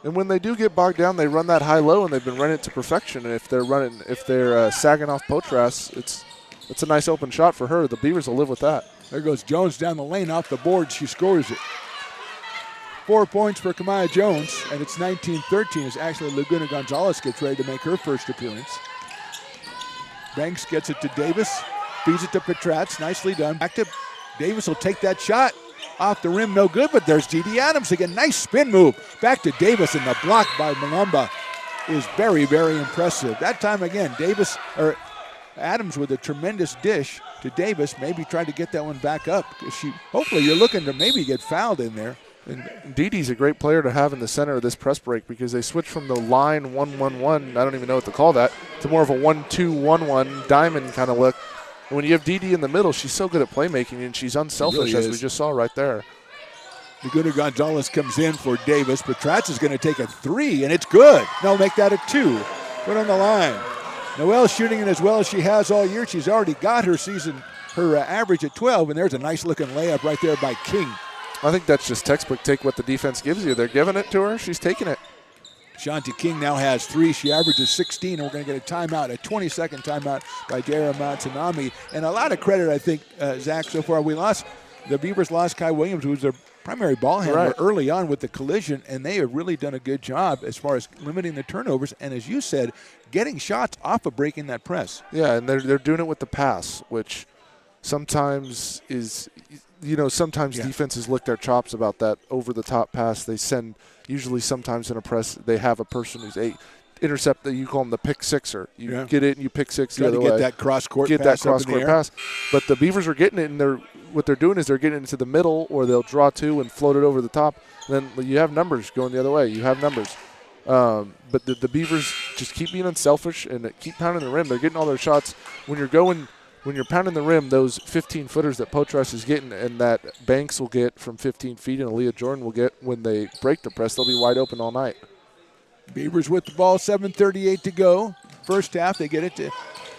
And when they do get bogged down, they run that high-low, and they've been running it to perfection. And if they're sagging off Potras, it's a nice open shot for her. The Beavers will live with that. There goes Jones down the lane off the board. She scores it. 4 points for Kamaya Jones, and it's 19-13 as Ashley Laguna Gonzalez gets ready to make her first appearance. Banks gets it to Davis, feeds it to Petratz. Nicely done. Back to Davis will take that shot. Off the rim, no good, but there's Dee Adams again. Nice spin move. Back to Davis, and the block by Malumba is very, very impressive. That time again, Adams with a tremendous dish to Davis, maybe trying to get that one back up. Hopefully you're looking to maybe get fouled in there. And Dede's a great player to have in the center of this press break because they switch from the line 1-1-1, I don't even know what to call that, to more of a 1-2-1-1 diamond kind of look. And when you have Dede in the middle, she's so good at playmaking, and she's unselfish, as we just saw right there. Laguna Gonzalez comes in for Davis. Petratz is going to take a 3, and it's good. Now make that a 2. Put on the line. Noelle shooting it as well as she has all year. She's already got her average at 12, and there's a nice-looking layup right there by King. I think that's just textbook. Take what the defense gives you. They're giving it to her. She's taking it. Shanti King now has 3. She averages 16, and we're going to get a timeout, a 20-second timeout by Dara Matsunami. And a lot of credit, I think, Zach, so far. The Beavers lost Kai Williams, who was their primary ball handler early on with the collision, and they have really done a good job as far as limiting the turnovers. And as you said, getting shots off of breaking that press. Yeah, and they're doing it with the pass, which sometimes is, sometimes defenses lick their chops about that over-the-top pass. They send, usually sometimes in a press, they have a person who's intercept that you call them the pick sixer. You get it and you pick six the other way. Get that cross-court pass. But the Beavers are getting it, and what they're doing is they're getting it into the middle, or they'll draw 2 and float it over the top. Then you have numbers going the other way. You have numbers. But the Beavers just keep being unselfish and keep pounding the rim. They're getting all their shots. When you're pounding the rim, those 15-footers that Potras is getting and that Banks will get from 15 feet and Aaliyah Jordan will get when they break the press, they'll be wide open all night. Beavers with the ball, 7:38 to go. First half, they get it to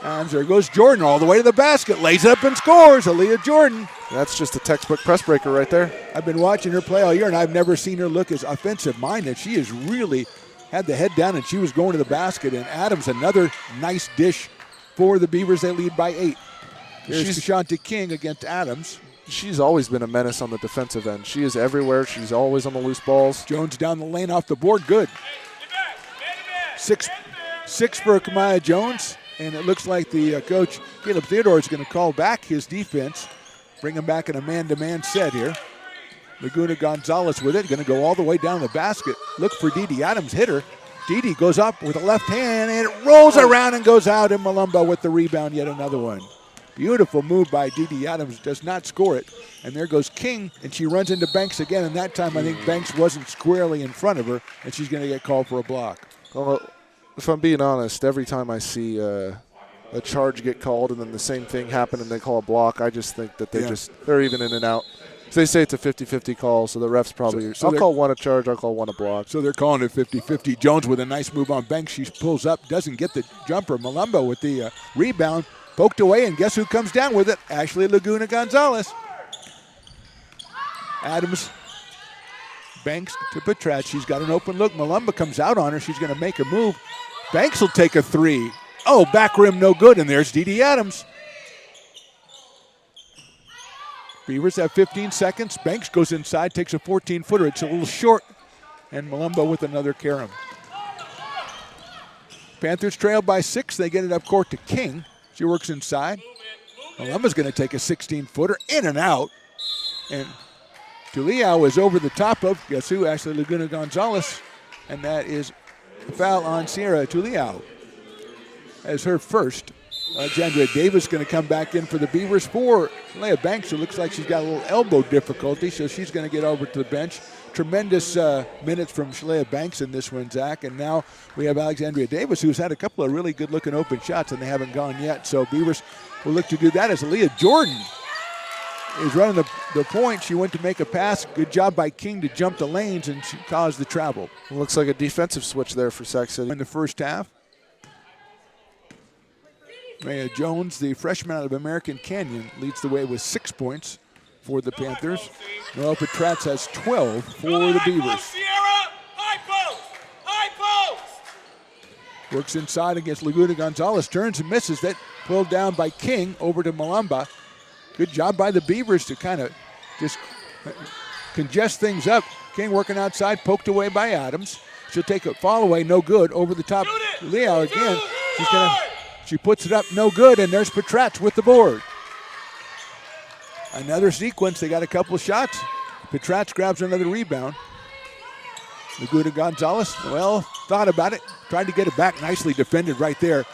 Adams. There goes Jordan all the way to the basket, lays up and scores. Aaliyah Jordan. That's just a textbook press breaker right there. I've been watching her play all year, and I've never seen her look as offensive-minded. She has really had the head down, and she was going to the basket. And Adams, another nice dish for the Beavers. They lead by 8. Here's Shanti King against Adams. She's always been a menace on the defensive end. She is everywhere. She's always on the loose balls. Jones down the lane off the board. Good. 6 for Kamaya Jones, and it looks like the coach, Caleb Theodore, is going to call back his defense, bring him back in a man-to-man set here. Laguna Gonzalez with it, going to go all the way down the basket. Look for Dede Adams, hit her. Dede goes up with the left hand, and it rolls around and goes out, and Malumba with the rebound, yet another one. Beautiful move by Dede Adams, does not score it. And there goes King, and she runs into Banks again, and that time I think Banks wasn't squarely in front of her, and she's going to get called for a block. Well, if I'm being honest, every time I see a charge get called and then the same thing happen and they call a block, I just think that they're even in and out. So they say it's a 50-50 call, so the refs probably I'll call one a charge, I'll call one a block. So they're calling it 50-50. Jones with a nice move on Banks. She pulls up, doesn't get the jumper. Malumba with the rebound, poked away, and guess who comes down with it? Ashley Laguna Gonzalez. Adams. Banks to Petratz. She's got an open look. Malumba comes out on her. She's going to make a move. Banks will take a 3. Oh, back rim no good, and there's Dede Adams. Beavers have 15 seconds. Banks goes inside, takes a 14-footer. It's a little short, and Malumba with another carom. Panthers trail by 6. They get it up court to King. She works inside. Malumba's going to take a 16-footer, in and out. And Tuliao is over the top of, guess who? Ashley Laguna Gonzalez. And that is a foul on Sierra Tuliao as her first. Alexandria Davis going to come back in for the Beavers for Leah Banks, who looks like she's got a little elbow difficulty, so she's going to get over to the bench. Tremendous minutes from Shalea Banks in this one, Zach. And now we have Alexandria Davis, who's had a couple of really good-looking open shots, and they haven't gone yet. So Beavers will look to do that as Aaliyah Jordan is running the point. She went to make a pass. Good job by King to jump the lanes, and she caused the travel. It looks like a defensive switch there for Sac City. In the first half, Maya Jones, the freshman out of American Canyon, leads the way with 6 points for the Panthers. Noelle Petratz has 12 for the Beavers. Works inside against Laguna Gonzalez. Turns and misses. That pulled down by King over to Malamba. Good job by the Beavers to kind of just congest things up. King working outside, poked away by Adams. She'll take a fall away, no good. Over the top, Leal again. She puts it up, no good, and there's Petratz with the board. Another sequence, they got a couple of shots. Petratz grabs another rebound. Laguna Gonzalez, well, thought about it. Tried to get it back, nicely defended right there.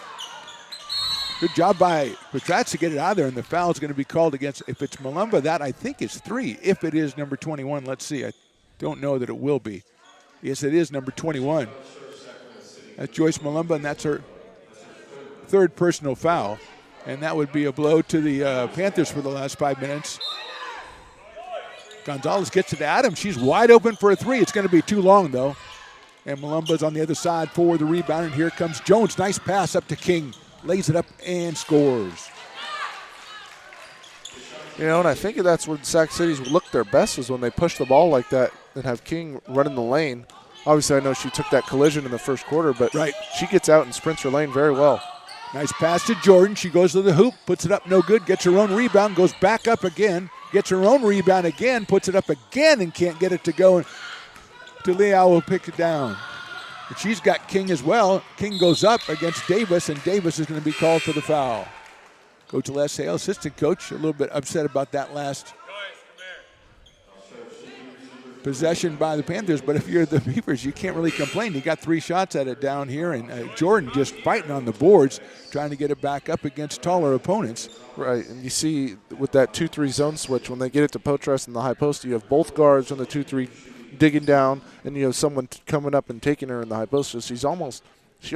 Good job by Petratz to get it out of there, and the foul is going to be called against, if it's Malamba, that I think is 3. If it is number 21, let's see. I don't know that it will be. Yes, it is number 21. That's Joyce Malamba, and that's her third personal foul. And that would be a blow to the Panthers for the last 5 minutes. Gonzalez gets it to Adams. She's wide open for a 3. It's going to be too long, though. And Malumba's on the other side for the rebound. And here comes Jones. Nice pass up to King. Lays it up and scores. You know, and I think that's when Sac City's look their best is when they push the ball like that and have King run in the lane. Obviously, I know she took that collision in the first quarter, but she gets out and sprints her lane very well. Nice pass to Jordan. She goes to the hoop, puts it up, no good, gets her own rebound, goes back up again, gets her own rebound again, puts it up again and can't get it to go. And DeLeal will pick it down. But she's got King as well. King goes up against Davis, and Davis is going to be called for the foul. Coach Les Hale, assistant coach, a little bit upset about that last possession by the Panthers, but if you're the Beavers, you can't really complain. You got 3 shots at it down here, and Jordan just fighting on the boards, trying to get it back up against taller opponents. Right, and you see with that 2-3 zone switch, when they get it to Potras in the high post, you have both guards on the 2-3 digging down, and you have someone coming up and taking her in the high post. So she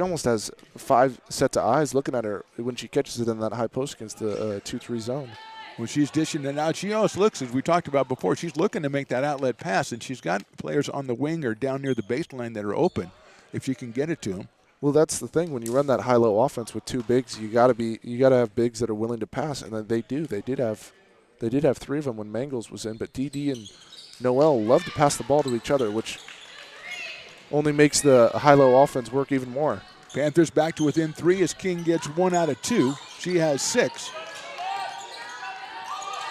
almost has 5 sets of eyes looking at her when she catches it in that high post against the 2-3 zone. When she's dishing it out, she always looks, as we talked about before, she's looking to make that outlet pass, and she's got players on the wing or down near the baseline that are open if she can get it to them. Well, that's the thing. When you run that high-low offense with 2 bigs, you got to have bigs that are willing to pass, and they do. They did have 3 of them when Mangles was in, but DD and Noel love to pass the ball to each other, which only makes the high-low offense work even more. Panthers back to within 3 as King gets 1 out of 2. She has 6.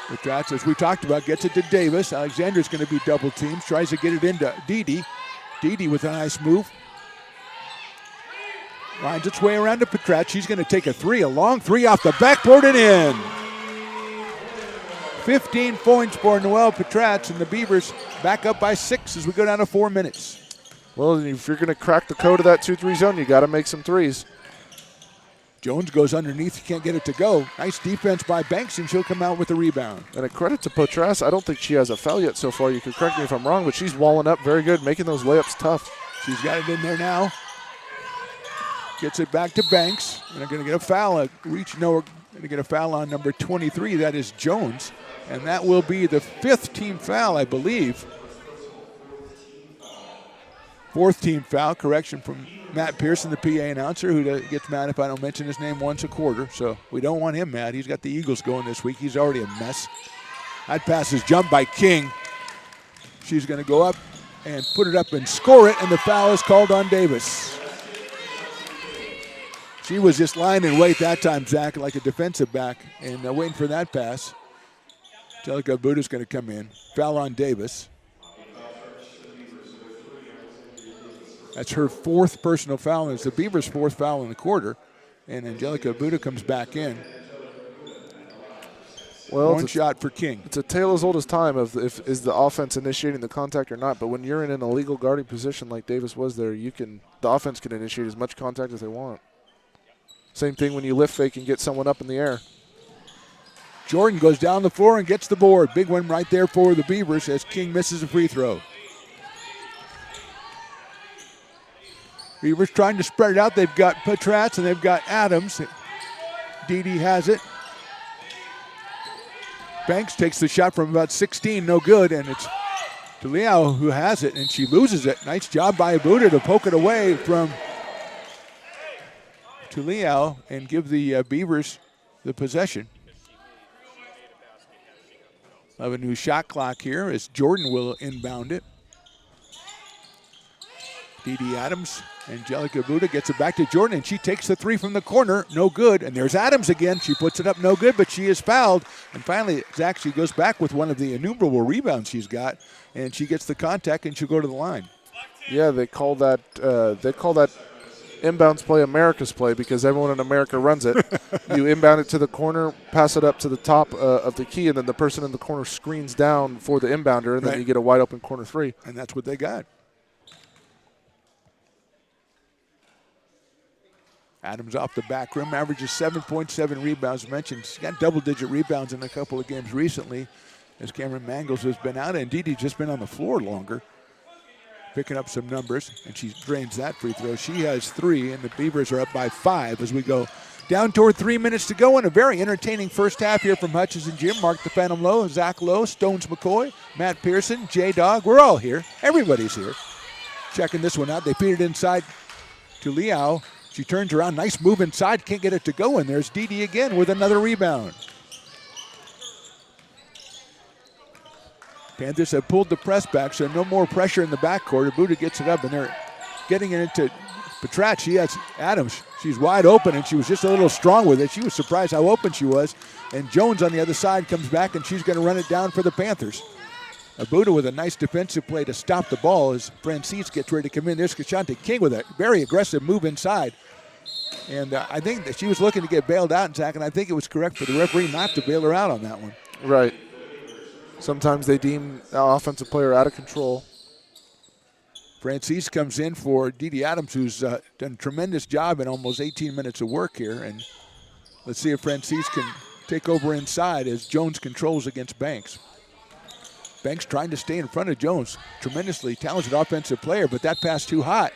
Petratz, as we talked about, gets it to Davis. Alexander's going to be double teamed. Tries to get it into Didi. Didi with a nice move. Winds its way around to Petratz. She's going to take a 3, a long 3 off the backboard and in. 15 points for Noel Petratz, and the Beavers back up by 6 as we go down to 4 minutes. Well, if you're going to crack the code of that 2-3 zone, you got to make some threes. Jones goes underneath, he can't get it to go. Nice defense by Banks, and she'll come out with a rebound. And a credit to Potras. I don't think she has a foul yet so far. You can correct me if I'm wrong, but she's walling up very good, making those layups tough. She's got it in there now. Gets it back to Banks. And they're going to get a foul. We're going to get a foul on number 23. That is Jones. And that will be the 5th team foul, I believe. 4th team foul. Correction from Matt Pearson, the PA announcer, who gets mad if I don't mention his name once a quarter. So we don't want him mad. He's got the Eagles going this week. He's already a mess. That pass is jumped by King. She's going to go up and put it up and score it, and the foul is called on Davis. She was just lying in wait that time, Zach, like a defensive back, and waiting for that pass. Angelica Buda's going to come in. Foul on Davis. That's her 4th personal foul, and it's the Beavers' 4th foul in the quarter. And Angelica Buda comes back in. Well, 1 shot for King. It's a tale as old as time of if is the offense initiating the contact or not. But when you're in an illegal guarding position like Davis was there, the offense can initiate as much contact as they want. Same thing when you lift fake and get someone up in the air. Jordan goes down the floor and gets the board. Big one right there for the Beavers as King misses a free throw. Beavers trying to spread it out. They've got Petratz and they've got Adams. Didi has it. Banks takes the shot from about 16, no good, and it's DeLeal who has it, and she loses it. Nice job by Abuda to poke it away from DeLeal and give the Beavers the possession. We'll have a new shot clock here as Jordan will inbound it. Didi Adams Angelica Buda gets it back to Jordan, and she takes the three from the corner. No good. And there's Adams again. She puts it up, no good, but she is fouled. And finally, Zach, she goes back with one of the innumerable rebounds she's got, and she gets the contact, and she'll go to the line. Yeah, they call that inbounds play America's play because everyone in America runs it. You inbound it to the corner, pass it up to the top of the key, and then the person in the corner screens down for the inbounder, and then you get a wide open corner three. And that's what they got. Adams off the back rim, averages 7.7 rebounds. Mentioned she's got double-digit rebounds in a couple of games recently as Cameron Mangles has been out. Indeed, he's just been on the floor longer, picking up some numbers, and she drains that free throw. She has 3, and the Beavers are up by 5 as we go down toward 3 minutes to go in a very entertaining first half here from Hutchison Gym. Mark the Phantom Lowe, Zach Lowe, Stones McCoy, Matt Pearson, J-Dog. We're all here. Everybody's here. Checking this one out. They feed it inside to Liao. She turns around. Nice move inside. Can't get it to go, and there's Didi again with another rebound. Panthers have pulled the press back, so no more pressure in the backcourt. Abuda gets it up, and they're getting it into Petrat. She has Adams. She's wide open, and she was just a little strong with it. She was surprised how open she was. And Jones on the other side comes back, and she's going to run it down for the Panthers. Abuda with a nice defensive play to stop the ball as Francis gets ready to come in. There's Kashante King with a very aggressive move inside. And I think that she was looking to get bailed out, Zach, and I think it was correct for the referee not to bail her out on that one. Right. Sometimes they deem an offensive player out of control. Francis comes in for Didi Adams, who's done a tremendous job in almost 18 minutes of work here. And let's see if Francis can take over inside as Jones controls against Banks. Banks trying to stay in front of Jones. Tremendously talented offensive player, but that pass too hot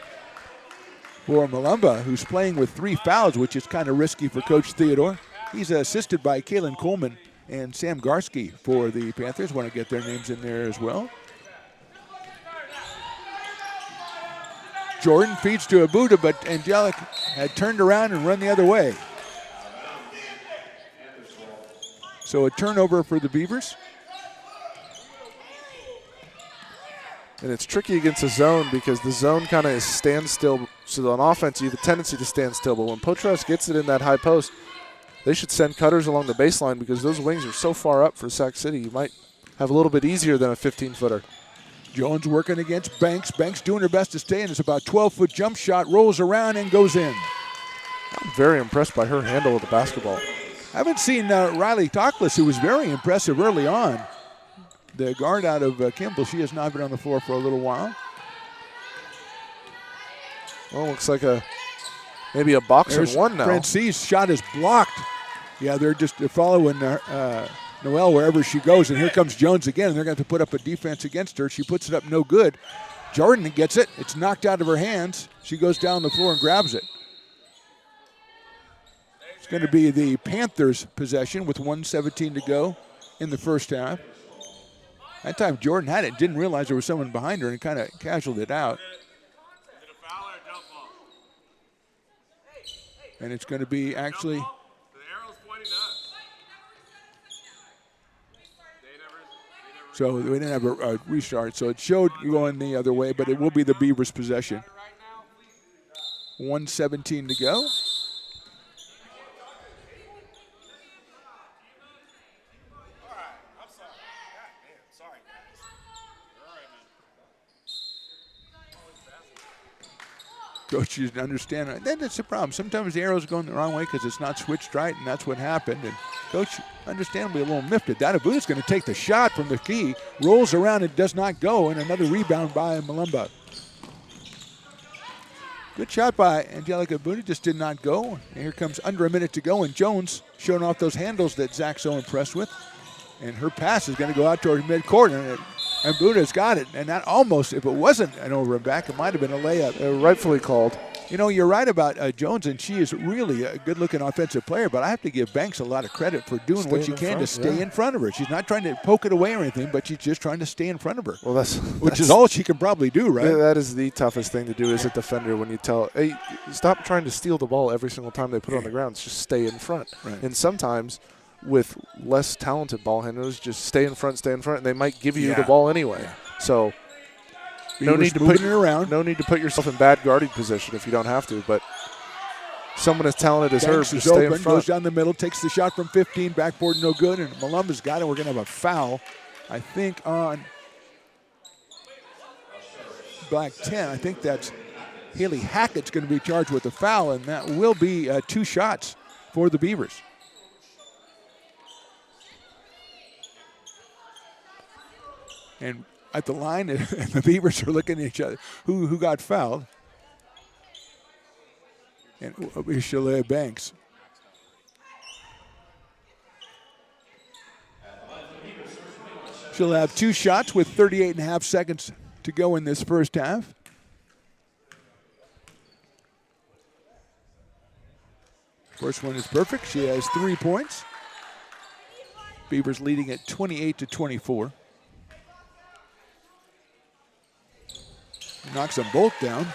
for Malumba, who's playing with 3 fouls, which is kind of risky for Coach Theodore. He's assisted by Kalen Coleman and Sam Garski for the Panthers. Want to get their names in there as well. Jordan feeds to Abuda, but Angelic had turned around and run the other way. So a turnover for the Beavers. And it's tricky against a zone because the zone kind of is standstill. So on offense, you have a tendency to stand still. But when Potras gets it in that high post, they should send cutters along the baseline because those wings are so far up for Sac City. You might have a little bit easier than a 15-footer. Jones working against Banks. Banks doing her best to stay in. It's about a 12-foot jump shot, rolls around and goes in. I'm very impressed by her handle of the basketball. I haven't seen Riley Toklas, who was very impressive early on. The guard out of Kimball, she has not been on the floor for a little while. Well, looks like maybe a box and one now. Francis' shot is blocked. Yeah, they're following Noelle wherever she goes, and here comes Jones again, and they're going to have to put up a defense against her. She puts it up no good. Jordan gets it. It's knocked out of her hands. She goes down the floor and grabs it. It's going to be the Panthers' possession with 1:17 to go in the first half. That time Jordan had it, didn't realize there was someone behind her and kind of casualed it out. And it's going to be actually... So we didn't have a restart. So it showed going the other way, but it will be the Beavers' possession. 1:17 to go. Coach didn't understand. That's the problem. Sometimes the arrow's going the wrong way because it's not switched right, and that's what happened. And Coach, understandably, a little miffed at that. Abuda's going to take the shot from the key, rolls around and does not go, and another rebound by Malumba. Good shot by Angelica Abuda, just did not go. And here comes under a minute to go, and Jones showing off those handles that Zach's so impressed with. And her pass is going to go out toward midcourt, and Abuda's got it. And that almost, if it wasn't an over and back, it might have been a layup. Rightfully called. You know, you're right about Jones, and she is really a good-looking offensive player, but I have to give Banks a lot of credit for doing what she can to stay in front of her. She's not trying to poke it away or anything, but she's just trying to stay in front of her. Well, which is all she can probably do, right? That is the toughest thing to do as a defender when you tell, hey, stop trying to steal the ball every single time they put it on the ground. Just stay in front. Right. And sometimes with less talented ball handlers, just stay in front, and they might give you the ball anyway. So No need to moving put it around. No need to put yourself in bad guarding position if you don't have to. But someone as talented as her, Banks just is stay open, in front. goes down the middle, takes the shot from 15, backboard no good, and Malumba's got it. We're going to have a foul, I think, on Black 10. I think that's Haley Hackett's going to be charged with a foul, and that will be 2 shots for the Beavers. And at the line, and the Beavers are looking at each other. Who got fouled? And Chalet Banks. She'll have 2 shots with 38 and a half seconds to go in this first half. First one is perfect. She has 3 points. Beavers leading at 28-24. Knocks them both down.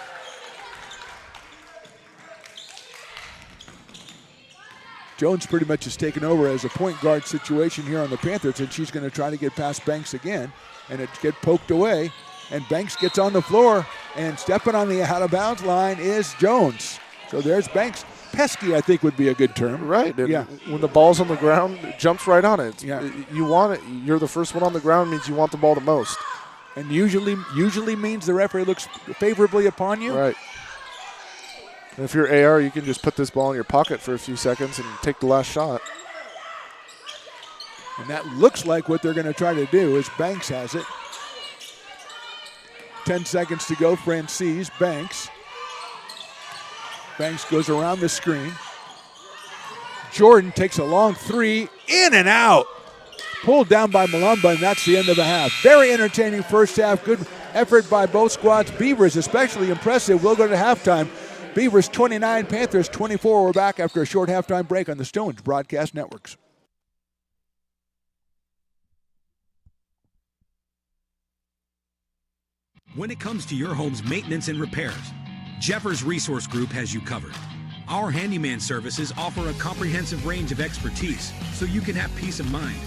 Jones pretty much has taken over as a point guard situation here on the Panthers, and she's going to try to get past Banks again, and it get poked away, and Banks gets on the floor, and stepping on the out-of-bounds line is Jones. So there's Banks. Pesky, I think, would be a good term. Right. And yeah. when the ball's on the ground, it jumps right on it. Yeah. You want it. You're the first one on the ground means you want the ball the most. And usually means the referee looks favorably upon you. Right. And if you're AR, you can just put this ball in your pocket for a few seconds and take the last shot. And that looks like what they're going to try to do is Banks has it. 10 seconds to go. Francis Banks. Banks goes around the screen. Jordan takes a long 3, in and out. Pulled down by Malumba, and that's the end of the half. Very entertaining first half. Good effort by both squads. Beavers especially impressive. We'll go to halftime. Beavers 29, Panthers 24. We're back after a short halftime break on the Stones Broadcast Networks. When it comes to your home's maintenance and repairs, Jeffers Resource Group has you covered. Our handyman services offer a comprehensive range of expertise so you can have peace of mind.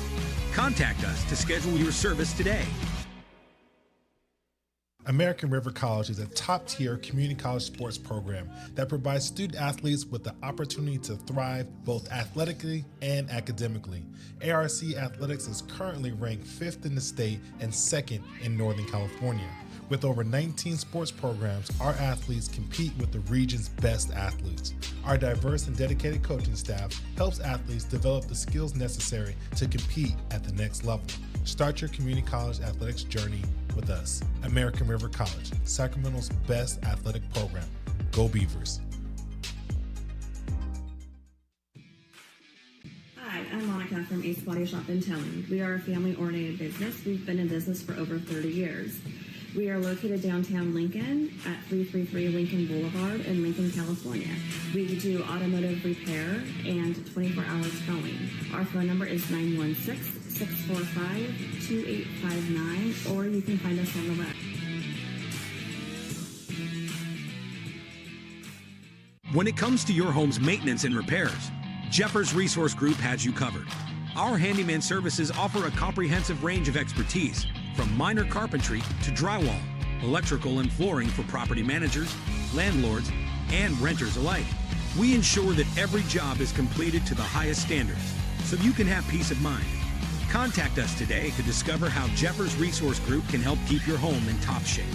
Contact us to schedule your service today. American River College is a top-tier community college sports program that provides student athletes with the opportunity to thrive both athletically and academically. ARC Athletics is currently ranked 5th in the state and 2nd in Northern California. With over 19 sports programs, our athletes compete with the region's best athletes. Our diverse and dedicated coaching staff helps athletes develop the skills necessary to compete at the next level. Start your community college athletics journey with us. American River College, Sacramento's best athletic program. Go Beavers. Hi, I'm Monica from Ace Body Shop and Towing. We are a family-oriented business. We've been in business for over 30 years. We are located downtown Lincoln at 333 Lincoln Boulevard in Lincoln, California. We do automotive repair and 24 hours towing. Our phone number is 916-645-2859, or you can find us on the web. When it comes to your home's maintenance and repairs, Jeffers Resource Group has you covered. Our handyman services offer a comprehensive range of expertise, from minor carpentry to drywall, electrical and flooring for property managers, landlords, and renters alike. We ensure that every job is completed to the highest standards, so you can have peace of mind. Contact us today to discover how Jeffers Resource Group can help keep your home in top shape.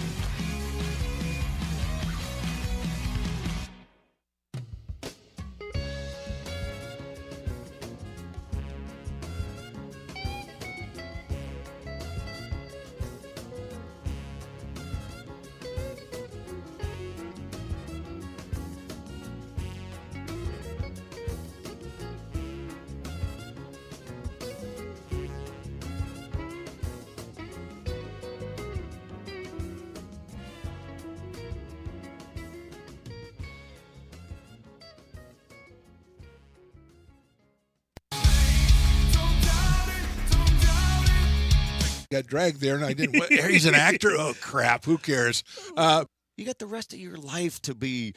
Got dragged there, and I didn't. He's an actor? Oh, crap. Who cares? You got the rest of your life to be,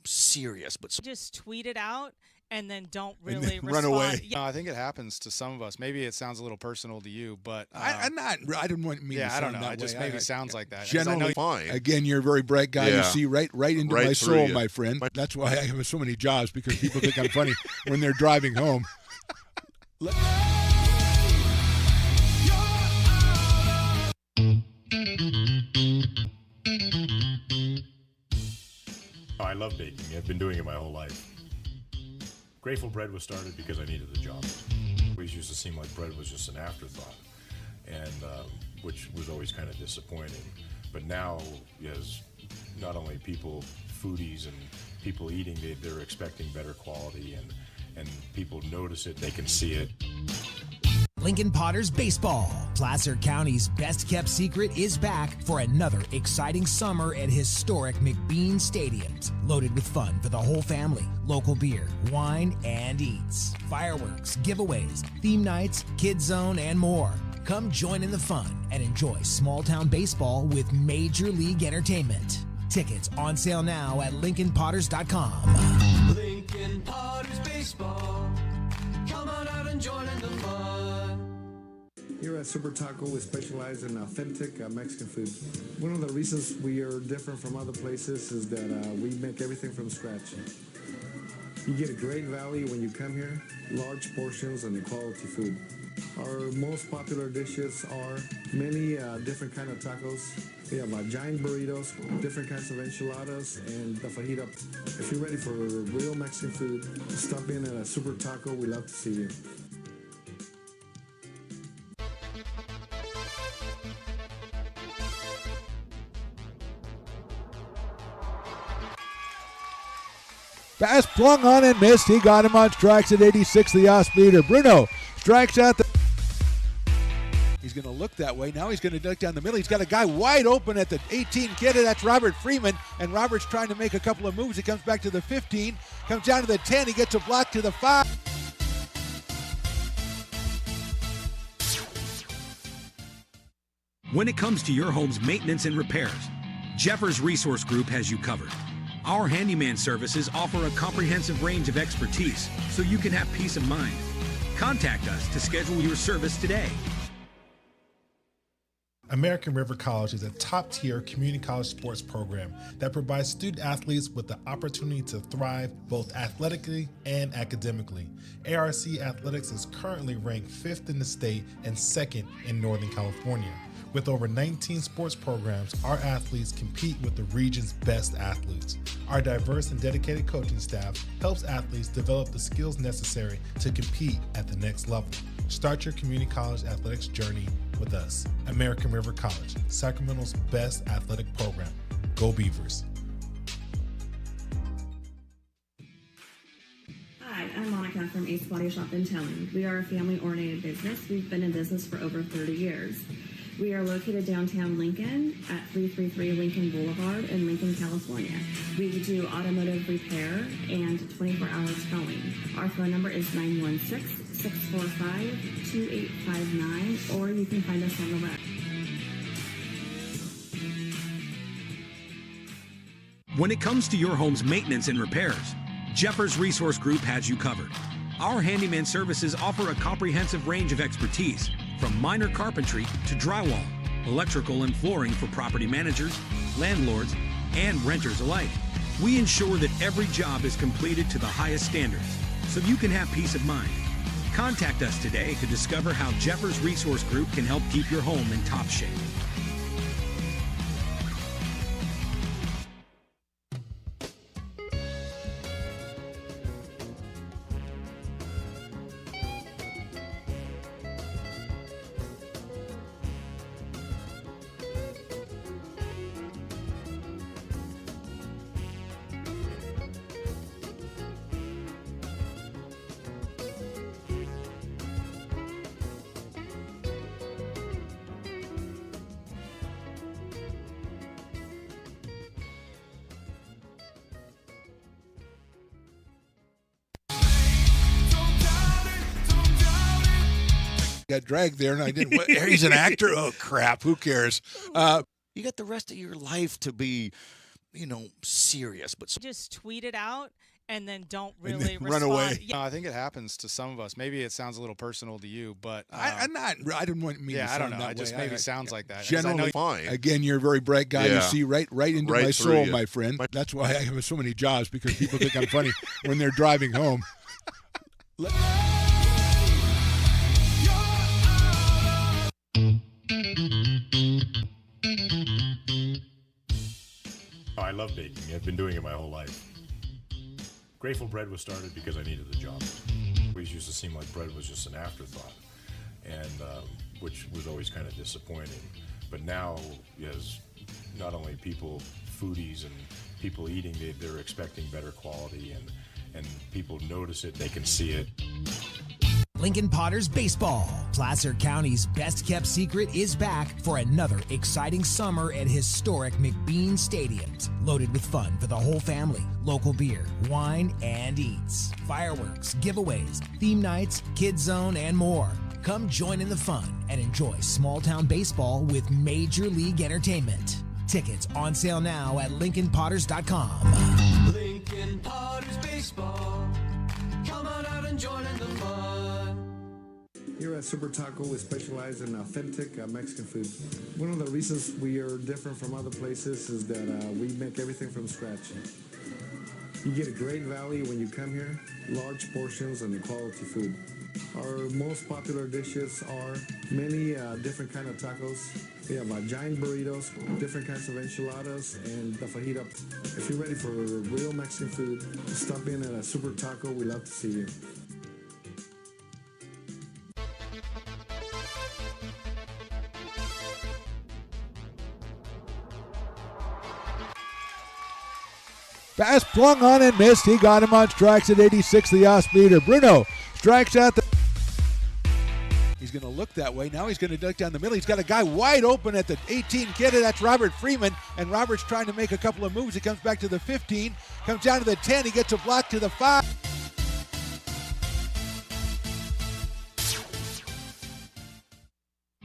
serious. But just tweet it out and then don't And really then respond. run away. Yeah. No, I think it happens to some of us. Maybe it sounds a little personal to you, but I didn't want me to yeah, I don't sound know. that It just way. maybe sounds like that. 'Cause Generally, Fine. again, you're a very bright guy. Yeah. You see right into Right my through soul, you. my friend. That's why I have so many jobs, because people think I'm funny when they're driving home. I love baking. I've been doing it my whole life. Grateful Bread was started because I needed the job. It always used to seem like bread was just an afterthought, and which was always kind of disappointing. But now, as not only people, foodies and people eating, they're expecting better quality, and people notice it, they can see it. Lincoln Potters Baseball. Placer County's best kept secret is back for another exciting summer at historic McBean Stadiums. Loaded with fun for the whole family, local beer, wine, and eats. Fireworks, giveaways, theme nights, kids zone, and more. Come join in the fun and enjoy small town baseball with Major League Entertainment. Tickets on sale now at LincolnPotters.com. Lincoln Potters Baseball. Come on out and join in the fun. Here at Super Taco, we specialize in authentic Mexican food. One of the reasons we are different from other places is that we make everything from scratch. You get a great value when you come here, large portions and quality food. Our most popular dishes are many different kind of tacos. We have giant burritos, different kinds of enchiladas, and the fajita. If you're ready for real Mexican food, stop in at a Super Taco. We love to see you. Pass flung on and missed. He got him on strikes at 86, the off-speeder. Bruno strikes out the... He's going to look that way. Now he's going to duck down the middle. He's got a guy wide open at the 18 kid. That's Robert Freeman. And Robert's trying to make a couple of moves. He comes back to the 15, comes down to the 10. He gets a block to the 5. When it comes to your home's maintenance and repairs, Jeffers Resource Group has you covered. Our handyman services offer a comprehensive range of expertise so you can have peace of mind. Contact us to schedule your service today. American River College is a top-tier community college sports program that provides student athletes with the opportunity to thrive both athletically and academically. ARC Athletics is currently ranked 5th in the state and 2nd in Northern California. With over 19 sports programs, our athletes compete with the region's best athletes. Our diverse and dedicated coaching staff helps athletes develop the skills necessary to compete at the next level. Start your community college athletics journey with us. American River College, Sacramento's best athletic program. Go Beavers. Hi, I'm Monica from Ace Body Shop and Towing. We are a family-oriented business. We've been in business for over 30 years. We are located downtown Lincoln at 333 Lincoln Boulevard in Lincoln, California. We do automotive repair and 24-hour towing. Our phone number is 916-645-2859, or you can find us on the web. When it comes to your home's maintenance and repairs, Jeffers Resource Group has you covered. Our handyman services offer a comprehensive range of expertise, from minor carpentry to drywall, electrical and flooring for property managers, landlords, and renters alike. We ensure that every job is completed to the highest standards, so you can have peace of mind. Contact us today to discover how Jeffers Resource Group can help keep your home in top shape. Got dragged there, and I didn't. He's an actor. Oh crap! Who cares? You got the rest of your life to be, serious. But Just tweet it out, and then don't And really then run respond. away. Yeah. I think it happens to some of us. Maybe it sounds a little personal to you, but I didn't want me to yeah, I sound don't know. that It just way. maybe sounds like that. 'Cause Generally, fine. again, you're a very bright guy. You Yeah. see right into Right my through soul, you. my friend. That's why I have so many jobs, because people think I'm funny when they're driving home. Oh, I love baking. I've been doing it my whole life. Grateful Bread was started because I needed the job. We used to seem like bread was just an afterthought, and which was always kind of disappointing. But now, as not only people, foodies and people eating, they're expecting better quality, and people notice it, they can see it. Lincoln Potters Baseball. Placer County's best-kept secret is back for another exciting summer at historic McBean Stadiums. Loaded with fun for the whole family, local beer, wine, and eats. Fireworks, giveaways, theme nights, kids zone, and more. Come join in the fun and enjoy small-town baseball with Major League Entertainment. Tickets on sale now at LincolnPotters.com. Lincoln Potters Baseball. Come on out and join in the fun. Here at Super Taco, we specialize in authentic Mexican food. One of the reasons we are different from other places is that we make everything from scratch. You get a great value when you come here, large portions and quality food. Our most popular dishes are many different kind of tacos. We have giant burritos, different kinds of enchiladas, and the fajita. If you're ready for real Mexican food, stop in at a Super Taco. We love to see you. Pass flung on and missed. He got him on strikes at 86, the off-speeder. Bruno strikes out the... He's going to look that way. Now he's going to duck down the middle. He's got a guy wide open at the 18 kid. That's Robert Freeman. And Robert's trying to make a couple of moves. He comes back to the 15, comes down to the 10. He gets a block to the 5.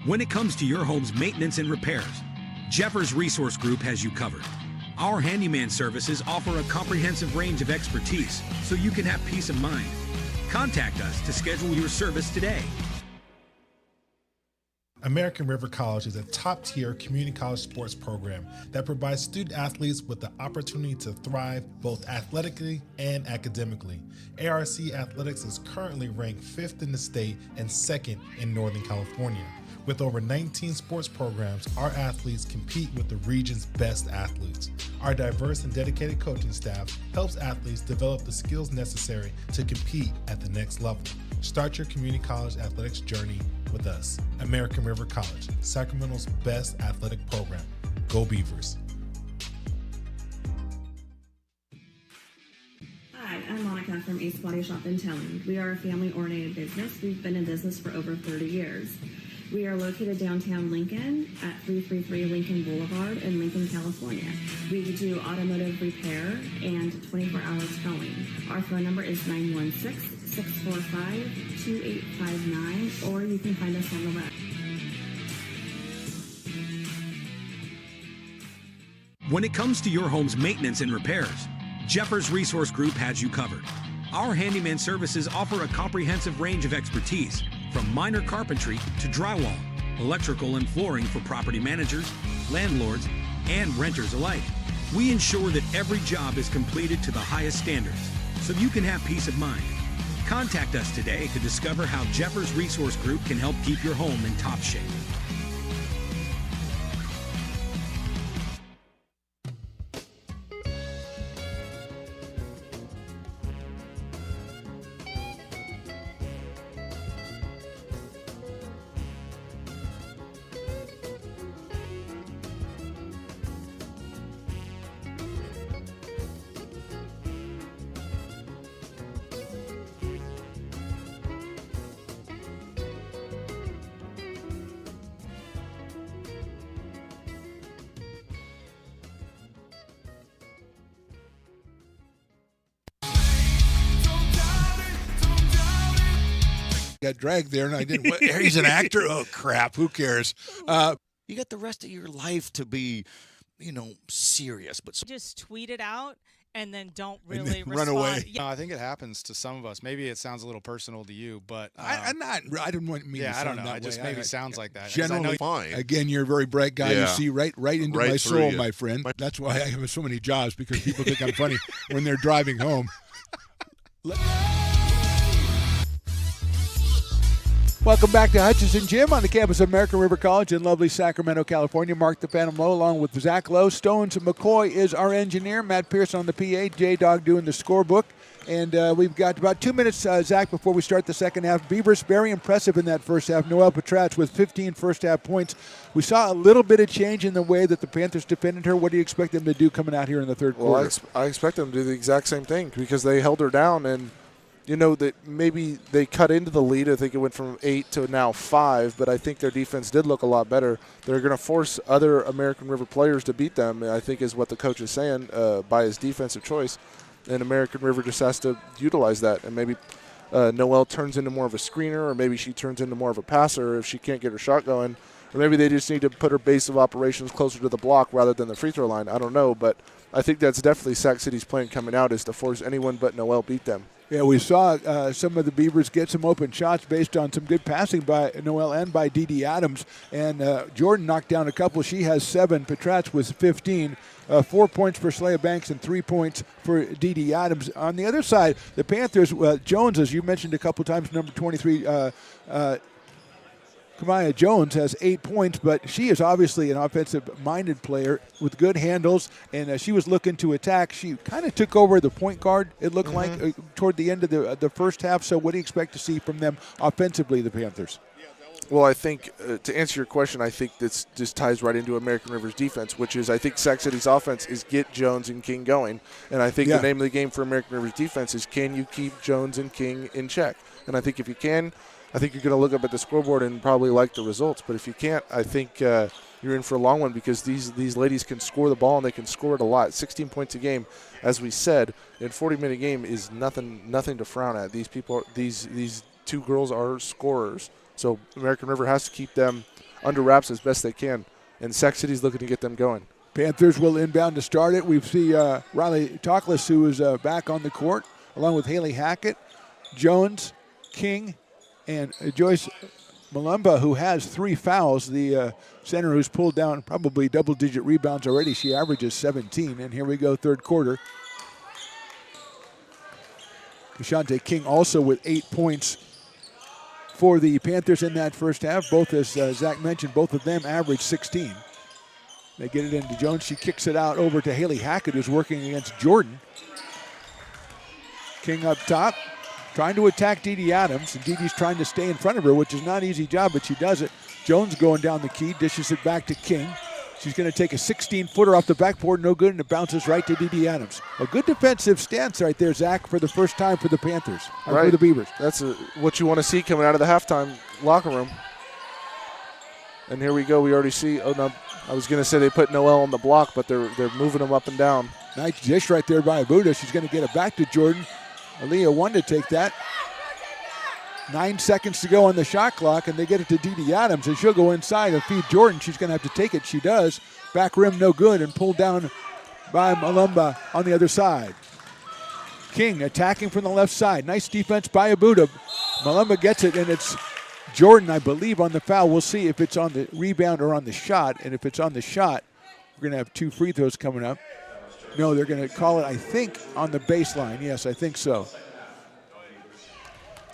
When it comes to your home's maintenance and repairs, Jeffers Resource Group has you covered. Our handyman services offer a comprehensive range of expertise, so you can have peace of mind. Contact us to schedule your service today. American River College is a top-tier community college sports program that provides student athletes with the opportunity to thrive both athletically and academically. ARC Athletics is currently ranked 5th in the state and 2nd in Northern California. With over 19 sports programs, our athletes compete with the region's best athletes. Our diverse and dedicated coaching staff helps athletes develop the skills necessary to compete at the next level. Start your community college athletics journey with us. American River College, Sacramento's best athletic program. Go Beavers. Hi, I'm Monica from Ace Body Shop and Towing. We are a family-oriented business. We've been in business for over 30 years. We are located downtown Lincoln at 333 Lincoln Boulevard in Lincoln, California. We do automotive repair and 24-hour towing. Our phone number is 916-645-2859, or you can find us on the web. When it comes to your home's maintenance and repairs, Jeffers Resource Group has you covered. Our handyman services offer a comprehensive range of expertise, from minor carpentry to drywall, electrical and flooring for property managers, landlords, and renters alike. We ensure that every job is completed to the highest standards, so you can have peace of mind. Contact us today to discover how Jeffers Resource Group can help keep your home in top shape. Got dragged there, and I didn't. He's an actor. Oh crap! Who cares? You got the rest of your life to be, serious. But Just tweet it out, and then don't And really then run respond. away. Yeah. No, I think it happens to some of us. Maybe it sounds a little personal to you, but I don't want me to yeah, I don't sound know. that It just way. maybe sounds like that. 'Cause Generally, I know again, you're a very bright guy. You Yeah. see right into Right my through soul, you. my friend. That's why I have so many jobs, because people think I'm funny when they're driving home. Welcome back to Hutchinson Gym on the campus of American River College in lovely Sacramento, California. Mark the Phantom Low along with Zach Lowe. Stones McCoy is our engineer. Matt Pierce on the PA. J-Dog doing the scorebook. And we've got about 2 minutes, Zach, before we start the second half. Beavers very impressive in that first half. Noel Petratz with 15 first half points. We saw a little bit of change in the way that the Panthers defended her. What do you expect them to do coming out here in the third Well, quarter? I expect them to do the exact same thing because they held her down, and you know that maybe they cut into the lead. I think it went from 8 to now 5, but I think their defense did look a lot better. They're going to force other American River players to beat them, I think is what the coach is saying by his defensive choice. And American River just has to utilize that. And maybe Noelle turns into more of a screener, or maybe she turns into more of a passer if she can't get her shot going. Or maybe they just need to put her base of operations closer to the block rather than the free throw line. I don't know, but I think that's definitely Sac City's plan coming out, is to force anyone but Noelle beat them. Yeah, we saw some of the Beavers get some open shots based on some good passing by Noel and by Dee Adams. And Jordan knocked down a couple. She has 7. Petratz was 15. 4 points for Saleha Banks and 3 points for Dee Adams. On the other side, the Panthers, Jones, as you mentioned a couple times, number 23, Kamaya Jones has 8 points, but she is obviously an offensive-minded player with good handles, and she was looking to attack. She kind of took over the point guard, it looked like, toward the end of the first half. So what do you expect to see from them offensively, the Panthers? Well, I think, to answer your question, I think this just ties right into American River's defense, which is I think Sac City's offense is get Jones and King going. And I think the name of the game for American River's defense is, can you keep Jones and King in check? And I think if you can, I think you're going to look up at the scoreboard and probably like the results. But if you can't, I think you're in for a long one, because these ladies can score the ball, and they can score it a lot. 16 points a game, as we said, in a 40-minute game is nothing to frown at. These people, these two girls are scorers. So American River has to keep them under wraps as best they can, and Sac City's looking to get them going. Panthers will inbound to start it. We see Riley Toklas, who is back on the court, along with Haley Hackett, Jones, King, and Joyce Malumba, who has 3 fouls. The center, who's pulled down probably double-digit rebounds already. She averages 17. And here we go, third quarter. Kashante King also with 8 points for the Panthers in that first half. Both, as Zach mentioned, both of them average 16. They get it into Jones. She kicks it out over to Haley Hackett, who's working against Jordan. King up top, trying to attack Dee Adams, and Dee's trying to stay in front of her, which is not an easy job, but she does it. Jones going down the key, dishes it back to King. She's going to take a 16-footer off the backboard, no good, and it bounces right to Dee Adams. A good defensive stance right there, Zach, for the first time for the Panthers, for the Beavers. That's what you want to see coming out of the halftime locker room. And here we go. We already see. Oh no, I was going to say they put Noelle on the block, but they're moving him up and down. Nice dish right there by Abuda. She's going to get it back to Jordan. Aaliyah won to take that. 9 seconds to go on the shot clock, and they get it to Dee Adams, and she'll go inside and feed Jordan. She's going to have to take it. She does. Back rim, no good, and pulled down by Malumba on the other side. King attacking from the left side. Nice defense by Abuda. Malumba gets it, and it's Jordan, I believe, on the foul. We'll see if it's on the rebound or on the shot, and if it's on the shot, we're going to have 2 free throws coming up. No, they're going to call it, I think, on the baseline. Yes, I think so.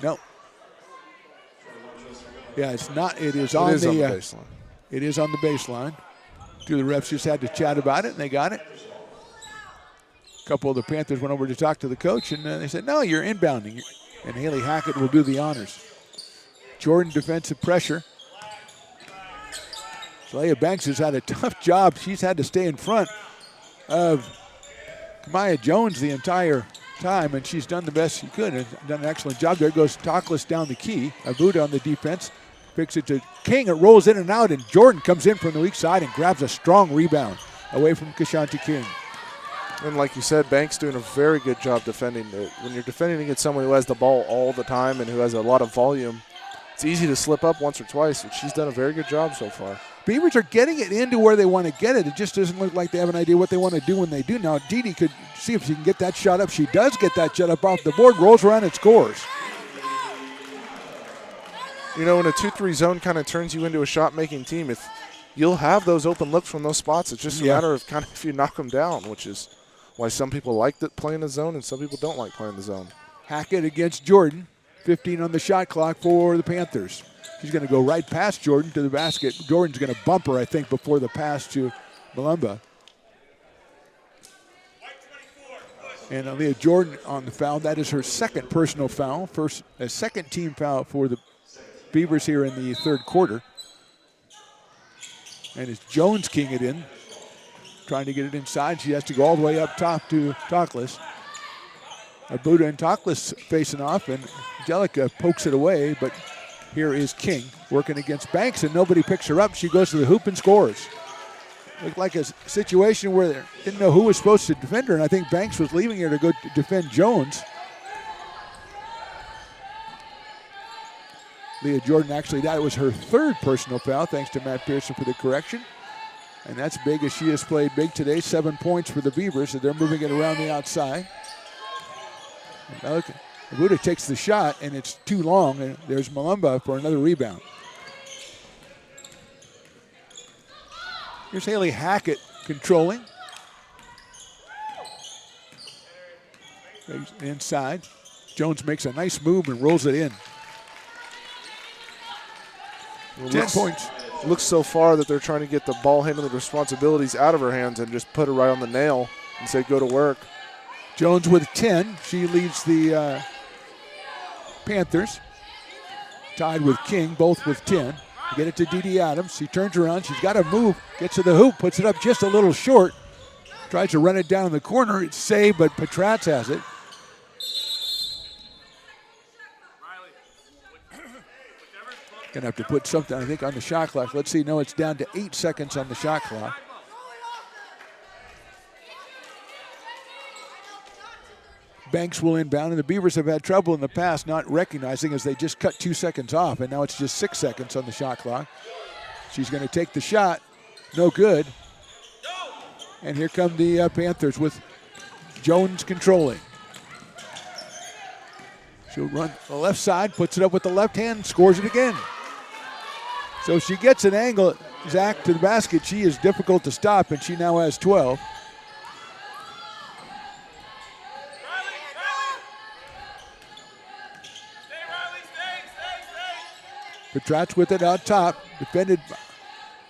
No. Yeah, it's not. It is on the baseline. It is on the baseline. 2 of the refs just had to chat about it, and they got it. A couple of the Panthers went over to talk to the coach, and they said, no, you're inbounding. And Haley Hackett will do the honors. Jordan defensive pressure. Saleha Banks has had a tough job. She's had to stay in front of Kamaya Jones the entire time, and she's done the best she could and done an excellent job. There goes Toklas down the key. Abuda on the defense. Picks it to King. It rolls in and out, and Jordan comes in from the weak side and grabs a strong rebound away from Kashante King. And like you said, Banks doing a very good job defending. When you're defending against someone who has the ball all the time and who has a lot of volume, it's easy to slip up once or twice, but she's done a very good job so far. Beavers are getting it into where they want to get it. It just doesn't look like they have an idea what they want to do when they do. Now, Didi could see if she can get that shot up. She does get that shot up off the board, rolls around and scores. You know, when a 2-3 zone kind of turns you into a shot-making team, if you'll have those open looks from those spots. It's just a matter of kind of if you knock them down, which is why some people like playing the zone and some people don't like playing the zone. Hackett against Jordan. 15 on the shot clock for the Panthers. She's going to go right past Jordan to the basket. Jordan's going to bump her, I think, before the pass to Malumba. And Aaliyah Jordan on the foul. That is her second personal foul. A second team foul for the Beavers here in the third quarter. And it's Jones keying it in. Trying to get it inside. She has to go all the way up top to Toklas. Buda and Toklas facing off, and Angelica pokes it away, but here is King working against Banks, and nobody picks her up. She goes to the hoop and scores. Looked like a situation where they didn't know who was supposed to defend her, and I think Banks was leaving her to go defend Jones. Leah Jordan, actually, that was her third personal foul, thanks to Matt Pearson for the correction. And that's big, as she has played big today. 7 points for the Beavers, so they're moving it around the outside. Buda takes the shot, and it's too long, and there's Malumba for another rebound. Here's Haley Hackett controlling. Inside. Jones makes a nice move and rolls it in. 10 points. Looks so far that they're trying to get the ball handling responsibilities out of her hands and just put her right on the nail and say, go to work. Jones with 10. She leads the Panthers. Tied with King, both with 10. Get it to Didi Adams. She turns around. She's got to move. Gets to the hoop. Puts it up just a little short. Tries to run it down in the corner. It's saved, but Petratz has it. Going to have to put something, I think, on the shot clock. Let's see. No, it's down to 8 seconds on the shot clock. Banks will inbound, and the Beavers have had trouble in the past not recognizing as they just cut 2 seconds off, and now it's just 6 seconds on the shot clock. She's going to take the shot. No good. And here come the Panthers with Jones controlling. She'll run the left side, puts it up with the left hand, scores it again. So she gets an angle, Zach, to the basket. She is difficult to stop, and she now has 12. Petratz with it out top, defended.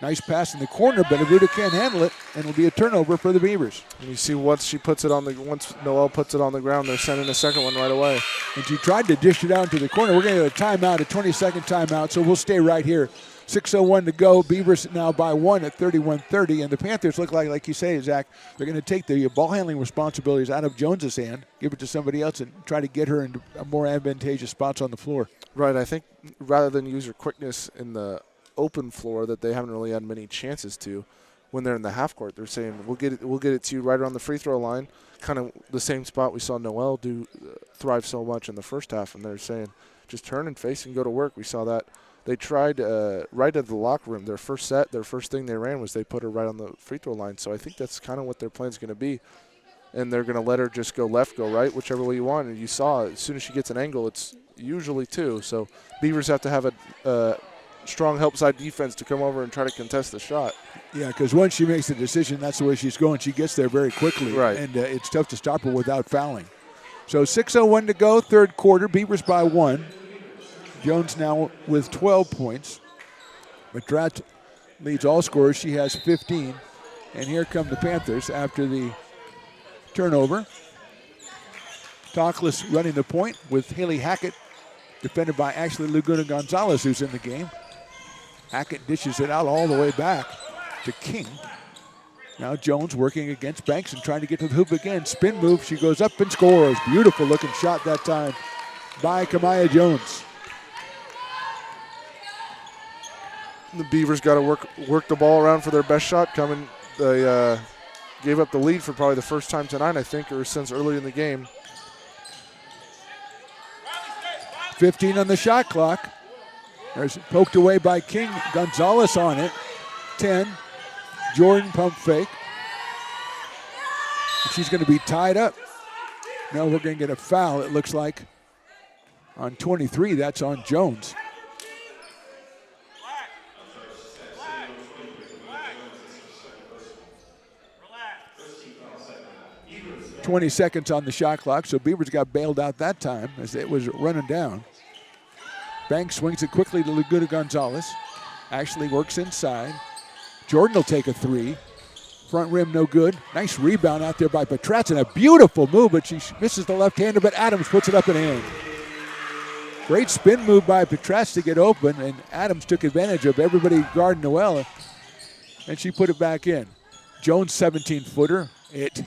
Nice pass in the corner, but Abuda can't handle it, and it'll be a turnover for the Beavers. And you see once Noel puts it on the ground, they're sending a second one right away. And she tried to dish it out to the corner. We're going to get a timeout, a 20-second timeout, so we'll stay right here. 6:01 to go. Beavers now by 1 at 31-30, and the Panthers look like you say, Zach, they're going to take the ball handling responsibilities out of Jones's hand, give it to somebody else, and try to get her into more advantageous spots on the floor. Right. I think rather than use her quickness in the open floor that they haven't really had many chances to, when they're in the half court, they're saying we'll get it to you right around the free throw line, kind of the same spot we saw Noel thrive so much in the first half, and they're saying just turn and face and go to work. We saw that. They tried right at the locker room. Their first thing they ran was they put her right on the free throw line. So I think that's kind of what their plan's going to be. And they're going to let her just go left, go right, whichever way you want. And you saw as soon as she gets an angle, it's usually two. So Beavers have to have a strong help side defense to come over and try to contest the shot. Yeah, because once she makes the decision, that's the way she's going. She gets there very quickly. Right. And it's tough to stop her without fouling. So 6:01 to go, third quarter. Beavers by 1. Jones now with 12 points. Petratz leads all scorers. She has 15. And here come the Panthers after the turnover. Toklas running the point with Haley Hackett, defended by Ashley Laguna Gonzalez, who's in the game. Hackett dishes it out all the way back to King. Now Jones working against Banks and trying to get to the hoop again. Spin move. She goes up and scores. Beautiful looking shot that time by Kamaya Jones. The Beavers got to work the ball around for their best shot coming. They gave up the lead for probably the first time tonight, I think, or since early in the game. 15 on the shot clock. There's poked away by King. Gonzalez on it. 10. Jordan pump fake. She's going to be tied up. No, we're going to get a foul, it looks like. On 23, that's on Jones. Relax. 20 seconds on the shot clock, so Beavers got bailed out that time as it was running down. Banks swings it quickly to Laguna Gonzalez. Ashley works inside. Jordan will take a three. Front rim no good. Nice rebound out there by Petratz and a beautiful move, but she misses the left-hander, but Adams puts it up and in. Great spin move by Petratz to get open, and Adams took advantage of everybody guarding Noel, and she put it back in. Jones 17-footer. It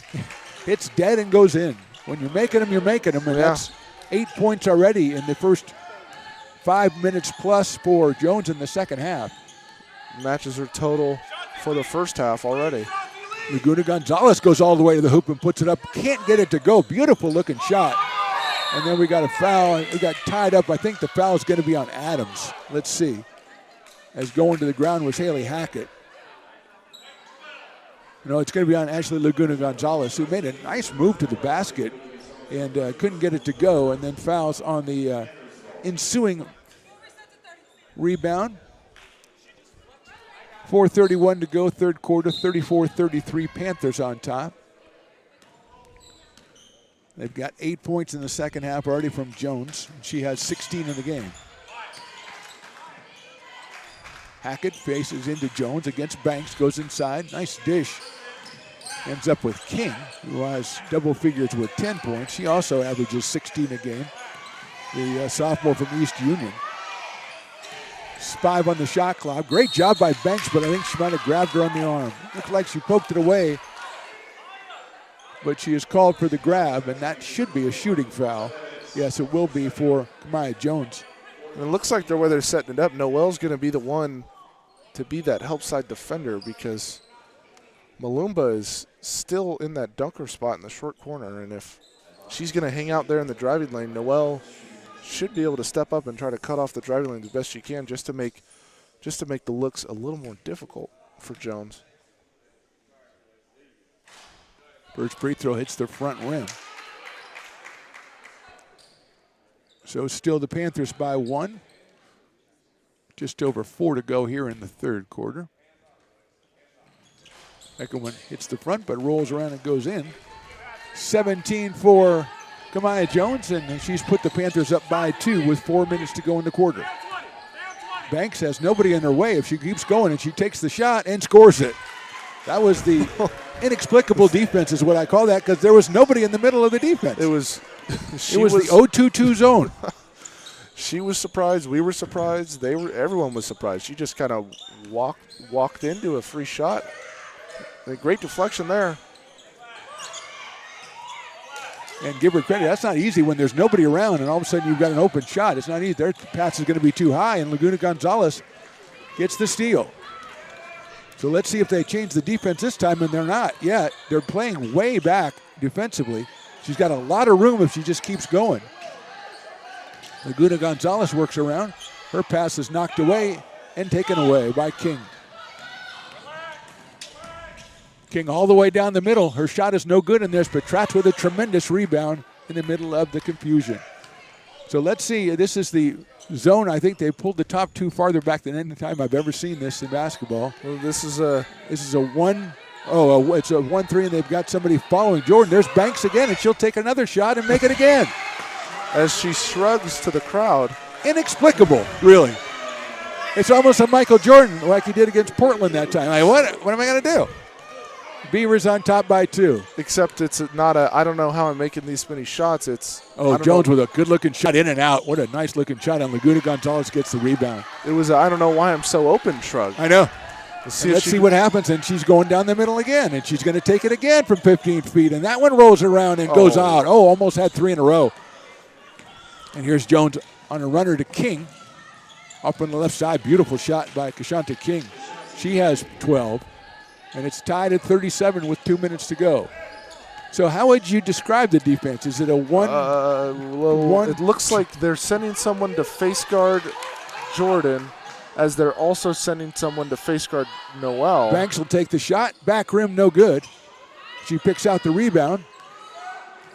hits dead and goes in. When you're making them, you're making them, and that's 8 points already in the first 5 minutes plus for Jones in the second half. Matches her total for the first half already. Laguna Gonzalez goes all the way to the hoop and puts it up. Can't get it to go. Beautiful looking shot. And then we got a foul. We got tied up. I think the foul is going to be on Adams. Let's see. As going to the ground was Haley Hackett. No, it's going to be on Ashley Laguna Gonzalez, who made a nice move to the basket and couldn't get it to go. And then fouls on the ensuing rebound. 4:31 to go, third quarter, 34-33, Panthers on top. They've got 8 points in the second half already from Jones. She has 16 in the game. Hackett faces into Jones against Banks, goes inside, nice dish. Ends up with King, who has double figures with 10 points. She also averages 16 a game, the sophomore from East Union. 5 on the shot clock. Great job by Banks, but I think she might have grabbed her on the arm. Looked like she poked it away, but she is called for the grab, and that should be a shooting foul. Yes, it will be for Kamaya Jones. And it looks like the way they're setting it up, Noel's going to be the one to be that help side defender because Malumba is still in that dunker spot in the short corner, and if she's going to hang out there in the driving lane, Noel should be able to step up and try to cut off the driving lane the best she can just to make the looks a little more difficult for Jones. First free throw hits the front rim. So still the Panthers by 1. Just over 4 to go here in the third quarter. Second one hits the front but rolls around and goes in. 17 for Kamaya Jones, and she's put the Panthers up by 2 with 4 minutes to go in the quarter. Banks has nobody in her way if she keeps going, and she takes the shot and scores it. That was the inexplicable defense is what I call that, because there was nobody in the middle of the defense. It was the 0-2-2 zone. She was surprised. We were surprised. Everyone was surprised. She just kind of walked into a free shot. A great deflection there. And give her credit, that's not easy when there's nobody around and all of a sudden you've got an open shot. It's not easy. Their pass is going to be too high, and Laguna Gonzalez gets the steal. So let's see if they change the defense this time, and they're not yet. They're playing way back defensively. She's got a lot of room if she just keeps going. Laguna Gonzalez works around. Her pass is knocked away and taken away by King. King all the way down the middle. Her shot is no good, and there's Petratz with a tremendous rebound in the middle of the confusion. So let's see. This is the zone. I think they pulled the top 2 farther back than any time I've ever seen this in basketball. Well, this is a 1. It's a 1-3, and they've got somebody following Jordan. There's Banks again, and she'll take another shot and make it again. As she shrugs to the crowd. Inexplicable, really. It's almost a Michael Jordan like he did against Portland that time. Like, what am I going to do? Beavers on top by 2. Except it's not I don't know how I'm making these many shots. Jones with a good-looking shot in and out. What a nice-looking shot, and Laguna Gonzalez gets the rebound. It was I don't know why I'm so open shrug. I know. Let's see what happens, and she's going down the middle again, and she's going to take it again from 15 feet, and that one rolls around and goes out. Almost had 3 in a row. And here's Jones on a runner to King. Up on the left side, beautiful shot by Kashanta King. She has 12. And it's tied at 37 with 2 minutes to go. So how would you describe the defense? Is it a one? It looks like they're sending someone to face guard Jordan, as they're also sending someone to face guard Noel. Banks will take the shot. Back rim, no good. She picks out the rebound.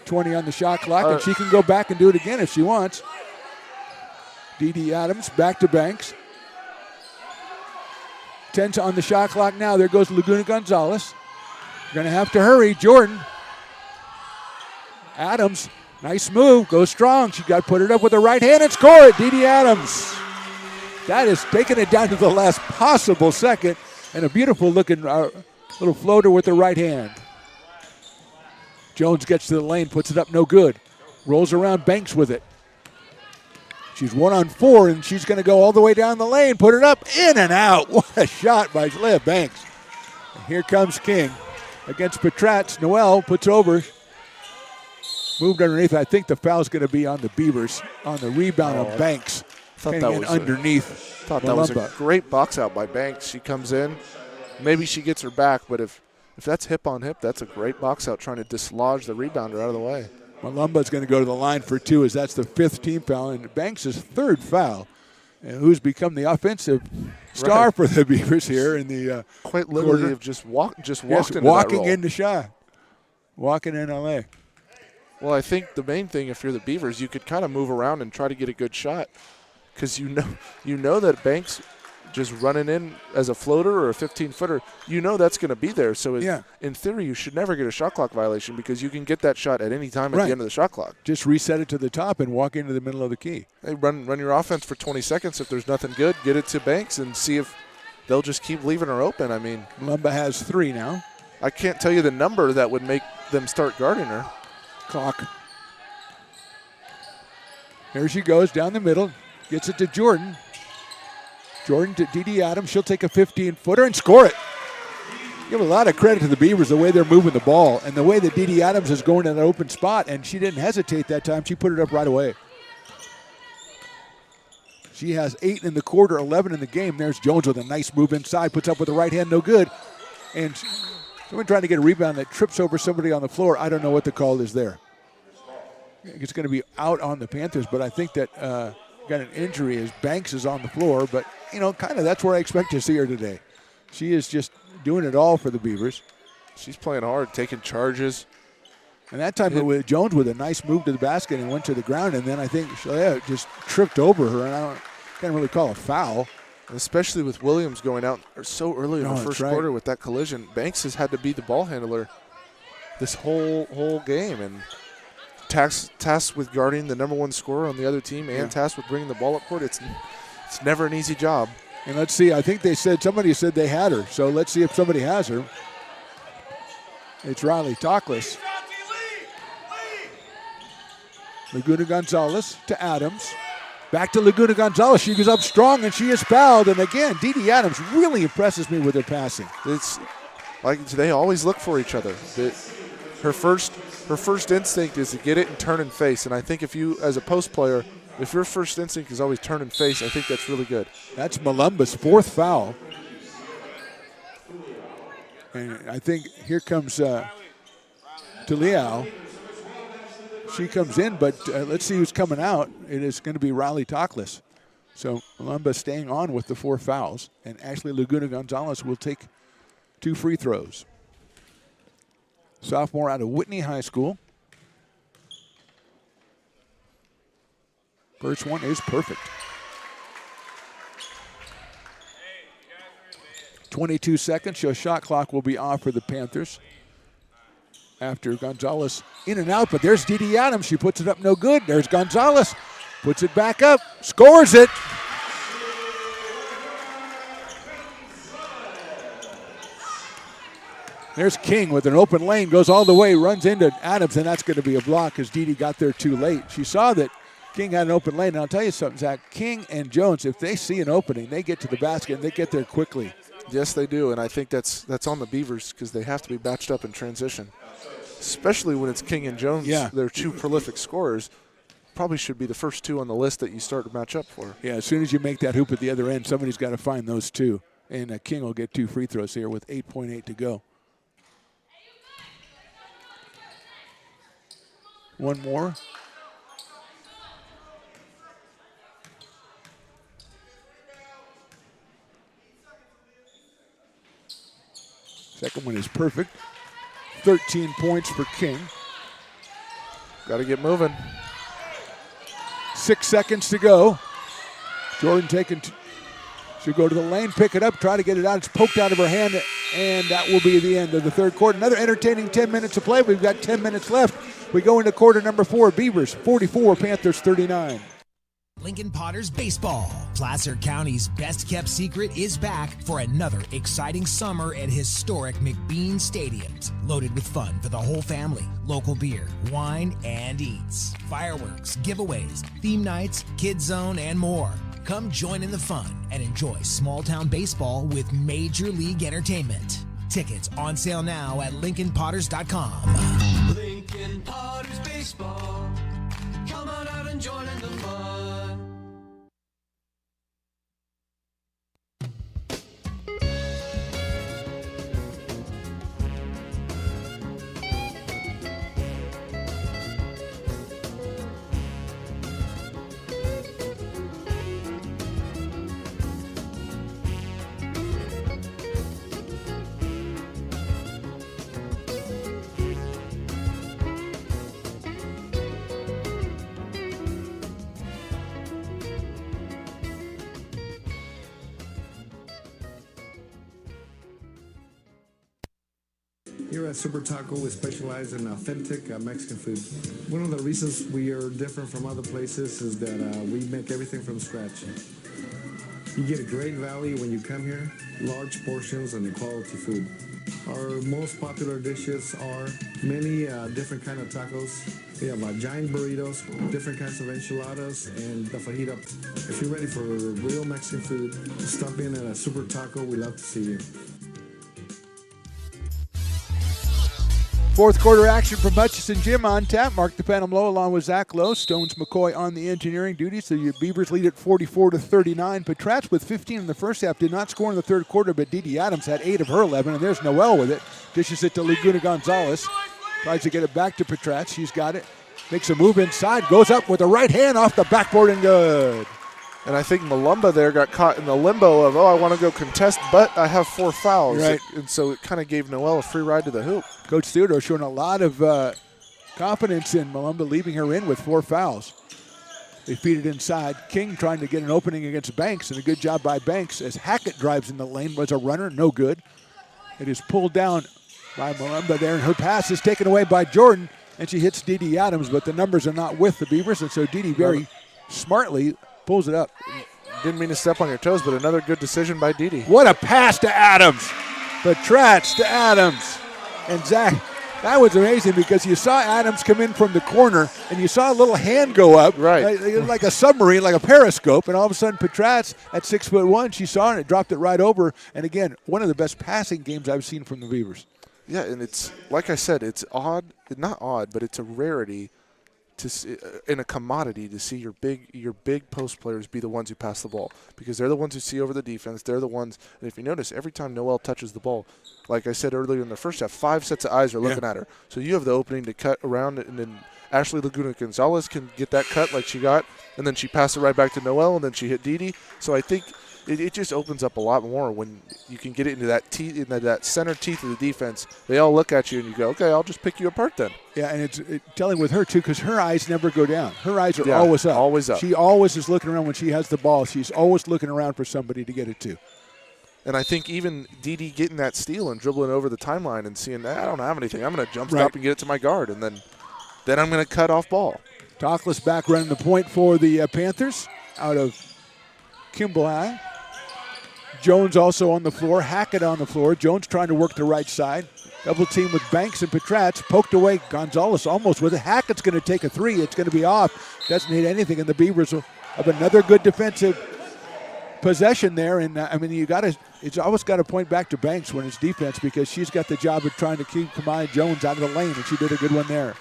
20 on the shot clock, and she can go back and do it again if she wants. Dee Adams back to Banks. 10 on the shot clock now. There goes Laguna Gonzalez. Going to have to hurry. Jordan. Adams, nice move. Goes strong. She got to put it up with the right hand and score it. Dee Adams. That is taking it down to the last possible second. And a beautiful looking little floater with the right hand. Jones gets to the lane, puts it up, no good. Rolls around, Banks with it. She's 1-on-4, and she's going to go all the way down the lane, put it up, in and out. What a shot by Leah Banks. And here comes King against Petratz. Noel puts over. Moved underneath. I think the foul's going to be on the Beavers on the rebound of Banks. Thought that was underneath. Thought that was a great box out by Banks. She comes in. Maybe she gets her back, but if that's hip on hip, that's a great box out trying to dislodge the rebounder out of the way. Malumba's going to go to the line for two as that's the 5th team foul and Banks' 3rd foul. And who's become the offensive star for the Beavers here in the quite literally quarter. have just walked into walking that role. into shot. Walking in LA. Well, I think the main thing, if you're the Beavers, you could kind of move around and try to get a good shot, because you know that Banks just running in as a floater or a 15-footer, you know that's going to be there. So in theory, you should never get a shot clock violation because you can get that shot at any time at the end of the shot clock. Just reset it to the top and walk into the middle of the key. Hey, run your offense for 20 seconds. If there's nothing good, get it to Banks and see if they'll just keep leaving her open. I mean, Lumba has 3 now. I can't tell you the number that would make them start guarding her. Clock. Here she goes down the middle. Gets it to Jordan. Jordan to Dee Adams. She'll take a 15-footer and score it. Give a lot of credit to the Beavers, the way they're moving the ball and the way that Dee Adams is going in an open spot, and she didn't hesitate that time. She put it up right away. She has 8 in the quarter, 11 in the game. There's Jones with a nice move inside, puts up with the right hand, no good. And someone trying to get a rebound that trips over somebody on the floor. I don't know what the call is there. It's going to be out on the Panthers, but I think that got an injury as Banks is on the floor. But, kind of that's where I expect to see her today. She is just doing it all for the Beavers. She's playing hard, taking charges. And that time with Jones with a nice move to the basket and went to the ground, and then I think Shalea just tripped over her, and I can't really call a foul. And especially with Williams going out so early in the first quarter with that collision, Banks has had to be the ball handler this whole game, and tasked with guarding the number 1 scorer on the other team and tasked with bringing the ball up court. It's never an easy job. And let's see, I think somebody said they had her, so let's see if somebody has her. It's Riley Toklas. Laguna Gonzalez to Adams. Back to Laguna Gonzalez. She goes up strong, and she is fouled. And again, Dee Adams really impresses me with her passing. It's like they always look for each other. Her first instinct is to get it and turn and face. And I think if you, as a post player, if your first instinct is always turn and face, I think that's really good. That's Malumba's 4th foul. And I think here comes Taliao. She comes in, but let's see who's coming out. It is going to be Riley Toklas. So Malumba staying on with the 4 fouls, and Ashley Laguna Gonzalez will take 2 free throws. Sophomore out of Whitney High School. First one is perfect. 22 seconds, so shot clock will be off for the Panthers. After Gonzalez in and out, but there's Dee Adams. She puts it up, no good. There's Gonzalez, puts it back up, scores it. There's King with an open lane, goes all the way, runs into Adams, and that's going to be a block because Dee got there too late. She saw that King had an open lane, and I'll tell you something, Zach. King and Jones, if they see an opening, they get to the basket, and they get there quickly. Yes, they do, and I think that's on the Beavers because they have to be matched up in transition, especially when it's King and Jones. Yeah. They're 2 prolific scorers. Probably should be the first 2 on the list that you start to match up for. Yeah, as soon as you make that hoop at the other end, somebody's got to find those 2. And King will get 2 free throws here with 8.8 to go. One more. Second one is perfect. 13 points for King. Got to get moving. 6 seconds to go. Jordan should go to the lane, pick it up, try to get it out. It's poked out of her hand, and that will be the end of the third quarter. Another entertaining 10 minutes of play. We've got 10 minutes left. We go into quarter number 4. Beavers 44, Panthers 39. Lincoln Potters Baseball. Placer County's best-kept secret is back for another exciting summer at historic McBean Stadiums. Loaded with fun for the whole family, local beer, wine, and eats. Fireworks, giveaways, theme nights, kids zone, and more. Come join in the fun and enjoy small-town baseball with Major League Entertainment. Tickets on sale now at LincolnPotters.com. Lincoln Potters Baseball. Come on out and join in the fun. Here at Super Taco, we specialize in authentic Mexican food. One of the reasons we are different from other places is that we make everything from scratch. You get a great value when you come here, large portions and quality food. Our most popular dishes are many different kind of tacos. We have giant burritos, different kinds of enchiladas, and the fajita. If you're ready for real Mexican food, stop in at a Super Taco. We love to see you. Fourth quarter action from Hutchison Gym on tap. Mark DePanamlo along with Zach Lowe. Stones McCoy on the engineering duties. The Beavers lead at 44-39. Patratz with 15 in the first half did not score in the third quarter, but Dee Dee Adams had 8 of her 11, and there's Noel with it. Dishes it to Laguna Gonzalez. Tries to get it back to Patratz. She's got it. Makes a move inside. Goes up with a right hand off the backboard and good. And I think Malumba there got caught in the limbo of, I want to go contest, but I have 4 fouls. Right. And so it kind of gave Noel a free ride to the hoop. Coach Theodore showing a lot of confidence in Malumba, leaving her in with 4 fouls. They feed it inside. King trying to get an opening against Banks, and a good job by Banks as Hackett drives in the lane. Was a runner, no good. It is pulled down by Malumba there, and her pass is taken away by Jordan, and she hits Dee Dee Adams, but the numbers are not with the Beavers, and so Dee Dee very smartly pulls it up. Didn't mean to step on your toes, but another good decision by Dee Dee. What a pass to Adams. Patratz to Adams. And Zach, that was amazing because you saw Adams come in from the corner and you saw a little hand go up. Right. Like a submarine, like a periscope. And all of a sudden, Patratz at 6'1", she saw it and it dropped it right over. And again, one of the best passing games I've seen from the Beavers. Yeah, and it's, like I said, it's odd. Not odd, but it's a rarity to see, in a commodity, to see your big post players be the ones who pass the ball, because they're the ones who see over the defense. They're the ones, and if you notice, every time Noel touches the ball, like I said earlier in the first half, 5 sets of eyes are looking at her. So you have the opening to cut around, and then Ashley Laguna Gonzalez can get that cut like she got, and then she passed it right back to Noel, and then she hit Dee Dee. So I think it just opens up a lot more when you can get it into that center teeth of the defense. They all look at you and you go, okay, I'll just pick you apart then. Yeah, and it's telling with her too, because her eyes never go down. Her eyes are always up. Always up. She always is looking around when she has the ball. She's always looking around for somebody to get it to. And I think even Dee Dee getting that steal and dribbling over the timeline and seeing, I don't have anything, I'm going to jump stop and get it to my guard, and then I'm going to cut off ball. Talkless back running the point for the Panthers out of Kimball High. Jones also on the floor. Hackett on the floor. Jones trying to work the right side. Double team with Banks and Patratz. Poked away. Gonzalez almost with it. Hackett's going to take a 3. It's going to be off. Doesn't hit anything. And the Beavers will have another good defensive possession there. And, it's always got to point back to Banks when it's defense, because she's got the job of trying to keep Kamaya Jones out of the lane, and she did a good one there.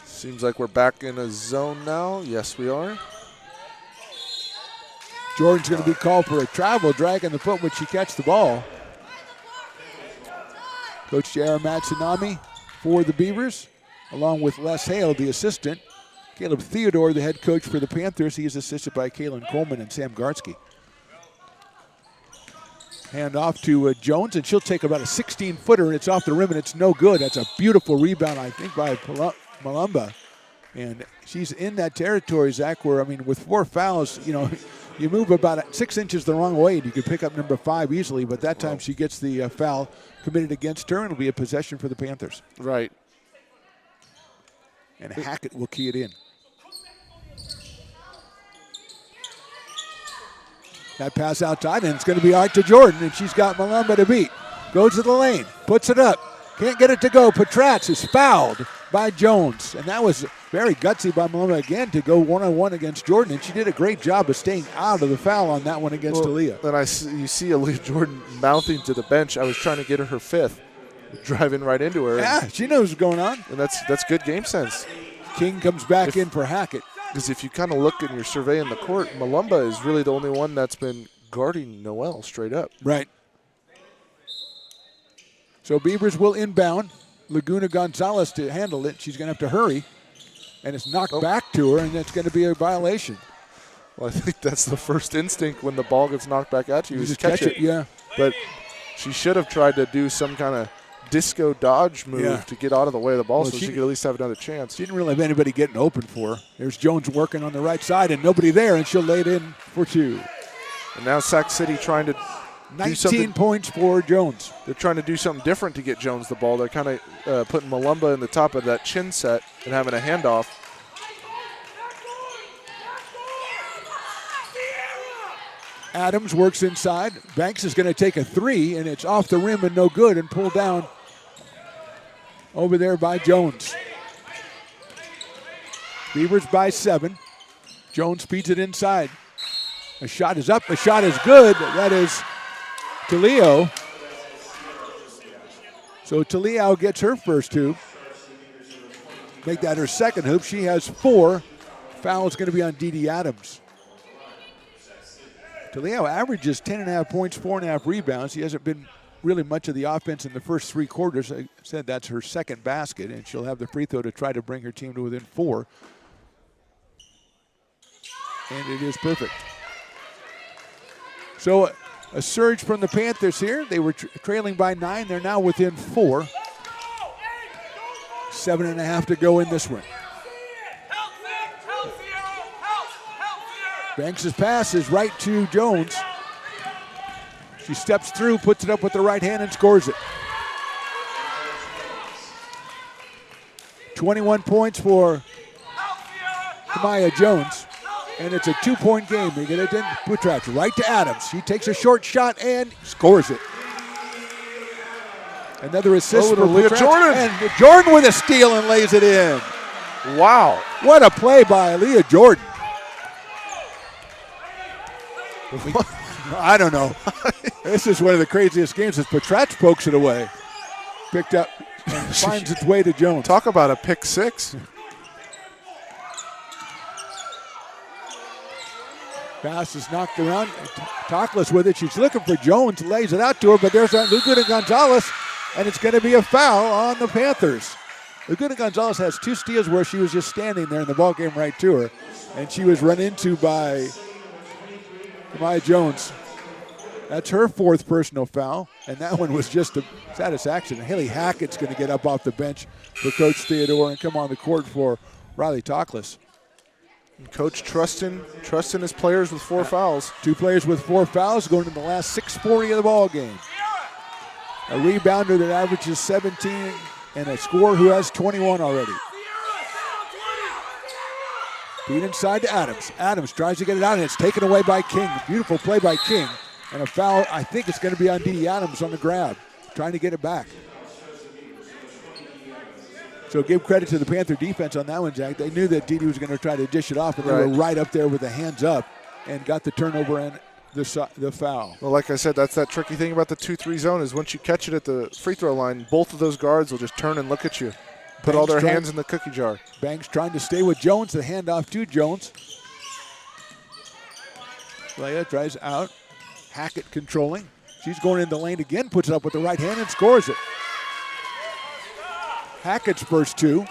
Seems like we're back in a zone now. Yes, we are. Jordan's going to be called for a travel, dragging the foot when she catches the ball. Coach J.R. Matsunami for the Beavers, along with Les Hale, the assistant. Caleb Theodore, the head coach for the Panthers. He is assisted by Kalen Coleman and Sam Gartsky. Hand off to Jones, and she'll take about a 16-footer, and it's off the rim, and it's no good. That's a beautiful rebound, I think, by Malumba. And she's in that territory, Zach, where, I mean, with 4 fouls, you know, you move about 6 inches the wrong way, and you could pick up number 5 easily, but that time she gets the foul committed against her, and it'll be a possession for the Panthers. Right. And Hackett will key it in. That pass outside, and it's going to be out to Jordan, and she's got Malumba to beat. Goes to the lane, puts it up. Can't get it to go. Patratz is fouled by Jones, and that was very gutsy by Malumba again to go one-on-one against Jordan, and she did a great job of staying out of the foul on that one against Aaliyah. Then you see Aaliyah Jordan mouthing to the bench. I was trying to get her 5th, driving right into her. Yeah, she knows what's going on. And that's good game sense. King comes back in for Hackett. Because if you kind of look and you're surveying the court, Malumba is really the only one that's been guarding Noel straight up. Right. So Beavers will inbound. Laguna Gonzalez to handle it. She's going to have to hurry. And it's knocked back to her, and it's going to be a violation. Well, I think that's the first instinct when the ball gets knocked back at you. You just catch it. Yeah. But she should have tried to do some kind of disco dodge move to get out of the way of the ball so she could at least have another chance. She didn't really have anybody getting open for her. There's Jones working on the right side and nobody there, and she'll lay it in for 2. And now Sac City trying to 19 points for Jones. They're trying to do something different to get Jones the ball. They're kind of putting Malumba in the top of that chin set and having a handoff. Adams works inside. Banks is going to take a 3, and it's off the rim and no good, and pulled down over there by Jones. Beavers by 7. Jones feeds it inside. A shot is up. A shot is good. That is Talio. So Talio gets her first hoop. Make that her second hoop. She has 4. Foul is going to be on Dee Adams. Talio averages 10.5 points, 4.5 rebounds. He hasn't been really much of the offense in the first 3 quarters. I said that's her second basket, and she'll have the free throw to try to bring her team to within 4. And it is perfect. So a surge from the Panthers here. They were trailing by 9. They're now within 4. 7.5 to go in this one. Banks' pass is right to Jones. She steps through, puts it up with the right hand, and scores it. 21 points for Kamaya Jones. And it's a 2-point game. We get it in. Patratz right to Adams. She takes a short shot and scores it. Another assist for Patratz. Jordan. And Jordan with a steal and lays it in. Wow. What a play by Aaliyah Jordan. I don't know. This is one of the craziest games as Patratz pokes it away. Picked up and finds its way to Jones. Talk about a pick 6. Pass is knocked around. Talkless with it. She's looking for Jones. Lays it out to her, but there's Laguna Gonzalez, and it's going to be a foul on the Panthers. Laguna Gonzalez has 2 steals where she was just standing there in the ball game right to her, and she was run into by Kamaya Jones. That's her 4th personal foul, and that one was just a satisfaction. Haley Hackett's going to get up off the bench for Coach Theodore and come on the court for Riley Talkless. And Coach trusting his players with 4 fouls. 2 players with 4 fouls going to the last 6:40 of the ball game. A rebounder that averages 17 and a scorer who has 21 already. Feed inside to Adams. Adams tries to get it out, and it's taken away by King. Beautiful play by King. And a foul, I think it's going to be on Dee Adams on the grab, trying to get it back. So give credit to the Panther defense on that one, Jack. They knew that Dee was going to try to dish it off, and they were right up there with the hands up and got the turnover and the foul. Well, like I said, that's that tricky thing about the 2-3 zone is once you catch it at the free throw line, both of those guards will just turn and look at you. Put all their hands in the cookie jar. Banks trying to stay with Jones. The handoff to Jones. Leia tries out. Hackett controlling. She's going in the lane again, puts it up with the right hand and scores it. Hackett's first 2.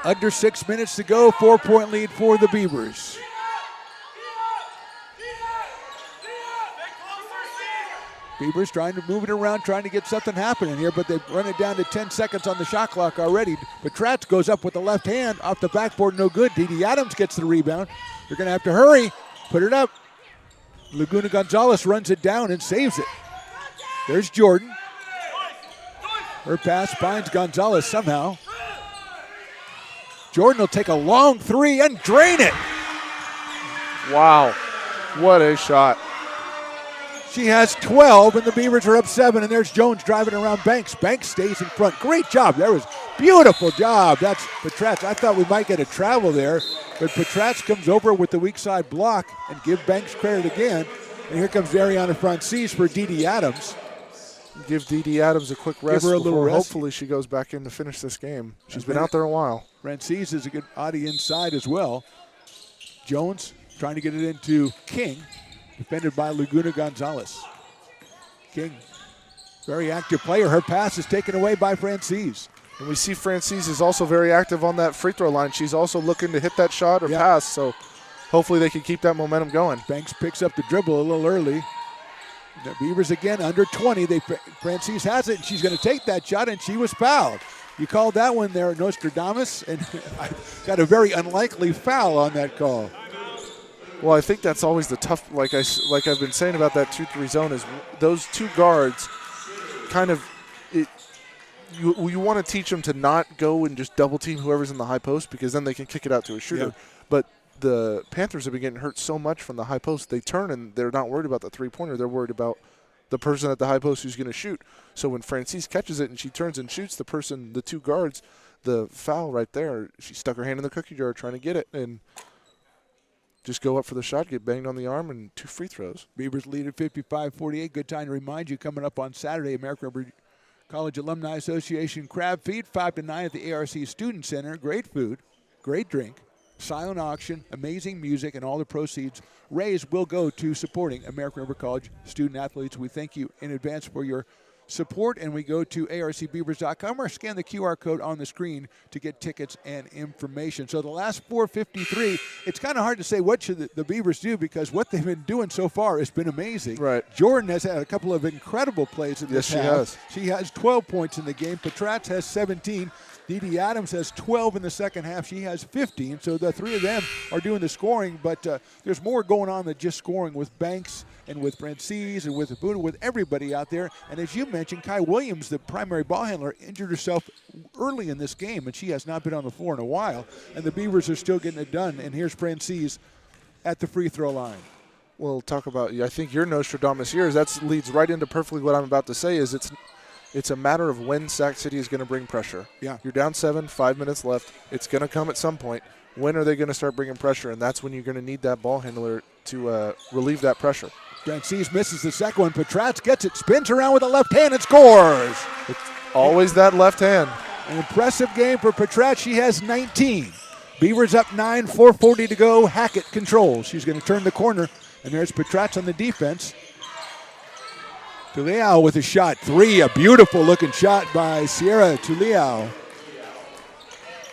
Under 6 minutes to go, 4-point lead for the Beavers. Beavers trying to move it around, trying to get something happening here, but they've run it down to 10 seconds on the shot clock already. Petratz goes up with the left hand off the backboard, no good. Dee Adams gets the rebound. They're going to have to hurry, put it up. Laguna Gonzalez runs it down and saves it. There's Jordan. Her pass finds Gonzalez somehow. Jordan will take a long three and drain it. Wow, what a shot. She has 12, and the Beavers are up 7, and there's Jones driving around Banks. Banks stays in front. Great job. That was beautiful job. That's Petratz. I thought we might get a travel there, but Petratz comes over with the weak side block and give Banks credit again. And here comes Ariana Francis for Dee Adams. Give Dee Adams a quick rest. Give her a little rest. Hopefully she goes back in to finish this game. She's been out there a while. Francis is a good body inside as well. Jones trying to get it into King. Defended by Laguna Gonzalez. King, very active player. Her pass is taken away by Francis. And we see Francis is also very active on that free throw line. She's also looking to hit that shot or pass, so hopefully they can keep that momentum going. Banks picks up the dribble a little early. The Beavers again under 20. Francis has it, and she's going to take that shot, and she was fouled. You called that one there, Nostradamus, and I got a very unlikely foul on that call. Well, I think that's always the tough, like I've been saying about that 2-3 zone, is those two guards kind of, you want to teach them to not go and just double team whoever's in the high post, because then they can kick it out to a shooter. Yeah. But the Panthers have been getting hurt so much from the high post, they turn and they're not worried about the three-pointer. They're worried about the person at the high post who's going to shoot. So when Francis catches it and she turns and shoots, the two guards, the foul right there, she stuck her hand in the cookie jar trying to get it, and just go up for the shot, get banged on the arm, and 2 free throws. Beavers lead at 55-48. Good time to remind you, coming up on Saturday, American River College Alumni Association Crab Feed, 5 to 9 at the ARC Student Center. Great food, great drink, silent auction, amazing music, and all the proceeds raised will go to supporting American River College student athletes. We thank you in advance for your support, and we go to arcbeavers.com or scan the QR code on the screen to get tickets and information. So the last 4:53, it's kind of hard to say what should the Beavers do, because what they've been doing so far has been amazing. Right. Jordan has had a couple of incredible plays in this half. Yes, she has 12 points in the game. Petratz has 17. Dee Adams has 12 in the second half. She has 15. So the three of them are doing the scoring, but there's more going on than just scoring with Banks and with Francis and with Buddha, with everybody out there. And as you mentioned, Kai Williams, the primary ball handler, injured herself early in this game, and she has not been on the floor in a while. And the Beavers are still getting it done. And here's Francis at the free throw line. We'll talk about, I think your Nostradamus here that leads right into perfectly what I'm about to say, is it's a matter of when Sac City is going to bring pressure. Yeah. You're down 7, 5 minutes left. It's going to come at some point. When are they going to start bringing pressure? And that's when you're going to need that ball handler to relieve that pressure. Francis misses the second one. Petratz gets it, spins around with the left hand and scores. It's always that left hand. An impressive game for Petratz. She has 19. Beavers up 9, 4:40 to go. Hackett controls. She's going to turn the corner, and there's Petratz on the defense. Tuleau with a shot. 3, a beautiful looking shot by Sierra Tuleau.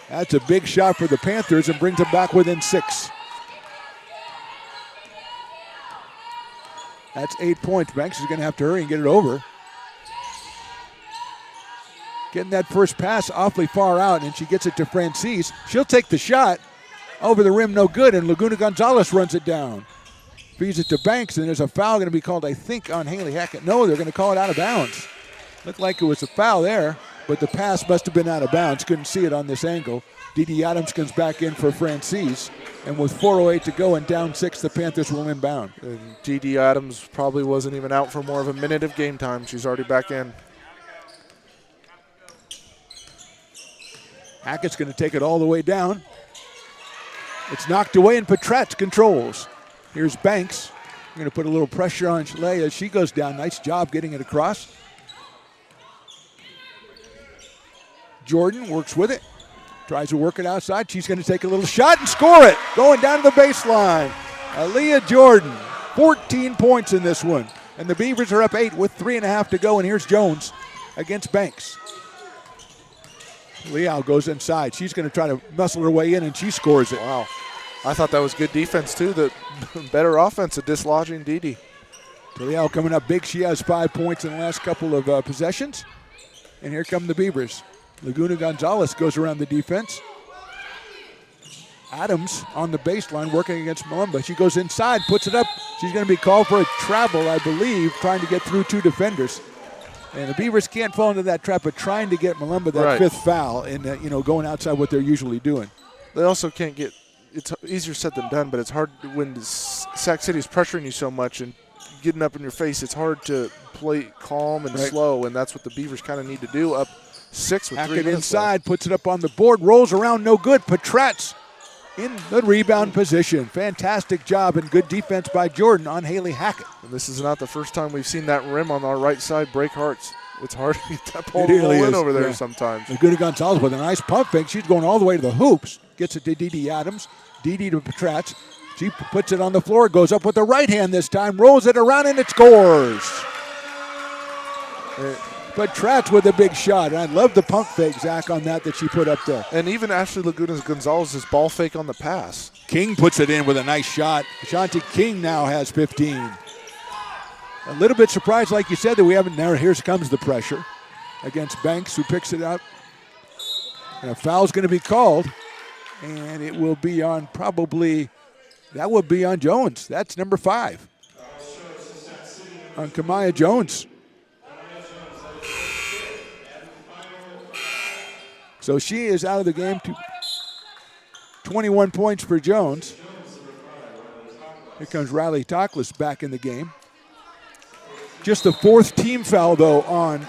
That's a big shot for the Panthers and brings them back within 6. That's 8 points. Banks is going to have to hurry and get it over. Getting that first pass awfully far out, and she gets it to Francis. She'll take the shot. Over the rim, no good, and Laguna Gonzalez runs it down. Feeds it to Banks, and there's a foul going to be called, I think, on Haley Hackett. No, they're going to call it out of bounds. Looked like it was a foul there, but the pass must have been out of bounds. Couldn't see it on this angle. Dee Adams comes back in for Francis, and with 4:08 to go and down 6, the Panthers will inbound. And Dee Adams probably wasn't even out for more of a minute of game time. She's already back in. Hackett's going to take it all the way down. It's knocked away, and Petratz controls. Here's Banks. We're going to put a little pressure on Chalet as she goes down. Nice job getting it across. Jordan works with it. Tries to work it outside. She's going to take a little shot and score it. Going down to the baseline. Aaliyah Jordan, 14 points in this one. And the Beavers are up 8 with 3.5 to go. And here's Jones against Banks. Leal goes inside. She's going to try to muscle her way in, and she scores it. Wow. I thought that was good defense, too. The better offense of dislodging Dee. Leal coming up big. She has 5 points in the last couple of possessions. And here come the Beavers. Laguna Gonzalez goes around the defense. Adams on the baseline working against Malumba. She goes inside, puts it up. She's going to be called for a travel, I believe, trying to get through 2 defenders. And the Beavers can't fall into that trap of trying to get Malumba that 5th foul and going outside what they're usually doing. They also can't get – it's easier said than done, but it's hard when Sac City is pressuring you so much and getting up in your face. It's hard to play calm and slow, and that's what the Beavers kind of need to do. Up 6 with 3 Hackett minutes inside, left. puts it up on the board, rolls around, no good. Petratz in the rebound position. Fantastic job and good defense by Jordan on Haley Hackett. And this is not the first time we've seen that rim on our right side break hearts. It's hard to get that ball It really to roll in is, over there yeah. sometimes. Laguna Gonzalez with a nice pump fake. She's going all the way to the hoops. Gets it to Dee Adams. Dee to Petratz. She puts it on the floor, goes up with the right hand this time, rolls it around, and it scores. Petratz with a big shot. And I love the pump fake, Zach, on that she put up there. And even Ashley Laguna Gonzalez's ball fake on the pass. King puts it in with a nice shot. Ashanti King now has 15. A little bit surprised, like you said, that we haven't. Now here comes the pressure against Banks, who picks it up. And a foul's going to be called, and it will be on that would be on Jones. That's number 5. On Kamaya Jones. So she is out of the game. 21 points for Jones. Here comes Riley Toklas back in the game. Just the 4th team foul, though, on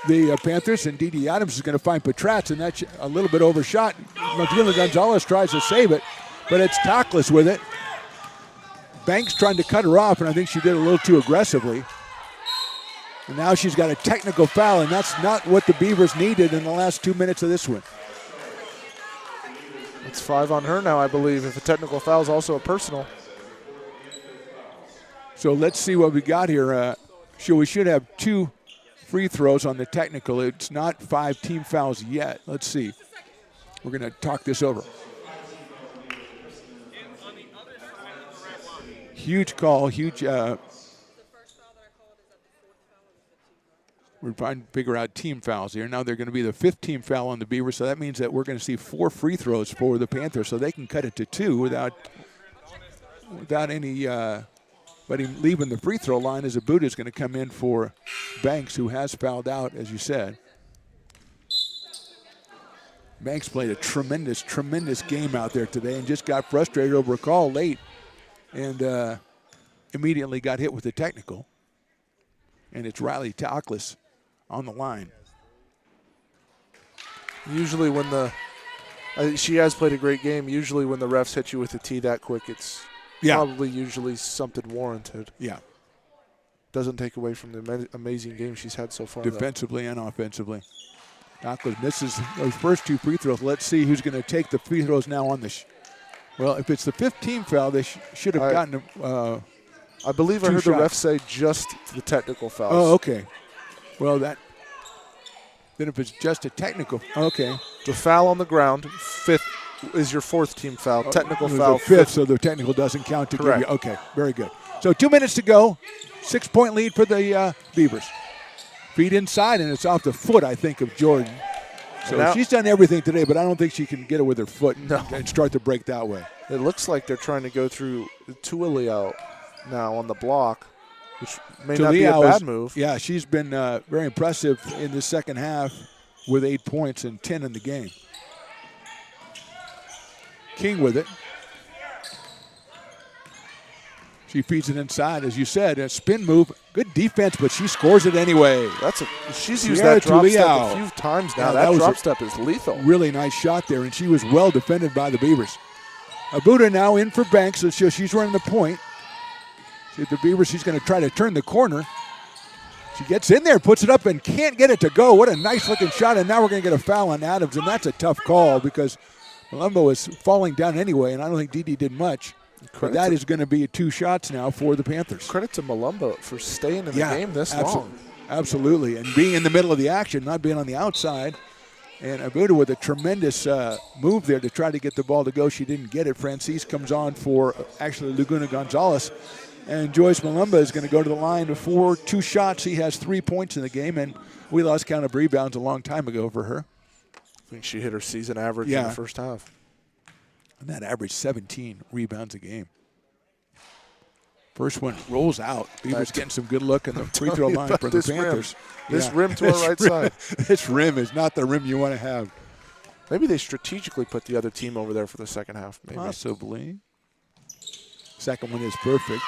the Panthers, and Dee Adams is going to find Petratz, and that's a little bit overshot. Laguna Gonzalez tries to save it, but it's Toklas with it. Banks trying to cut her off, and I think she did a little too aggressively. And now she's got a technical foul, and that's not what the Beavers needed in the last 2 minutes of this one. It's 5 on her now, I believe. If a technical foul is also a personal. So let's see what we got here. We should have 2 free throws on the technical. It's not 5 team fouls yet. Let's see. We're going to talk this over. Huge call, huge. We're trying to figure out team fouls here. Now they're going to be the 5th team foul on the Beavers, so that means that we're going to see 4 free throws for the Panthers, so they can cut it to 2 without any. But him leaving the free throw line as Abuda is going to come in for Banks, who has fouled out, as you said. Banks played a tremendous, tremendous game out there today and just got frustrated over a call late and immediately got hit with the technical. And it's Riley Toklas on the line. Usually when she has played a great game. Usually when the refs hit you with a tee that quick, it's probably usually something warranted. Yeah. Doesn't take away from the amazing game she's had so far. Defensively and offensively. Toklas misses those first 2 free throws. Let's see who's going to take the free throws now on the well, if it's the 5th team foul, they should have gotten I believe I heard the ref say just the technical fouls. Oh, okay. Well, then if it's just a technical, okay. The foul on the ground, 5th is your 4th team foul. Technical it was foul, the 5th, so the technical doesn't count to Correct. give you. Okay, very good. So 2 minutes to go. 6-point lead for the Beavers. Feet inside, and it's off the foot, I think, of Jordan. So now, she's done everything today, but I don't think she can get it with her foot and start the break that way. It looks like they're trying to go through Tuilio now on the block, which may not be a bad move. Yeah, she's been very impressive in the second half with 8 points and 10 in the game. King with it. She feeds it inside, as you said, a spin move. Good defense, but she scores it anyway. She's used that drop step a few times now. Yeah, that drop step is lethal. Really nice shot there, and she was well defended by the Beavers. Abuda now in for Banks, so she's running the point. See the Beavers, she's going to try to turn the corner. She gets in there, puts it up, and can't get it to go. What a nice-looking shot, and now we're going to get a foul on Adams, and that's a tough call because Malumbo is falling down anyway, and I don't think Dee did much. But that is going to be 2 shots now for the Panthers. Credit to Malumbo for staying in the game this long. Absolutely, and being in the middle of the action, not being on the outside. And Abuda with a tremendous move there to try to get the ball to go. She didn't get it. Francis comes on for actually Laguna Gonzalez. And Joyce Malumba is going to go to the line for 2 shots. He has 3 points in the game, and we lost count of rebounds a long time ago for her. I think she hit her season average in the first half. And that averaged 17 rebounds a game. First one rolls out. Beavers getting some good look in the free throw line for the Panthers. This rim to our right side. This rim is not the rim you want to have. Maybe they strategically put the other team over there for the second half. Maybe. Possibly. Second one is perfect.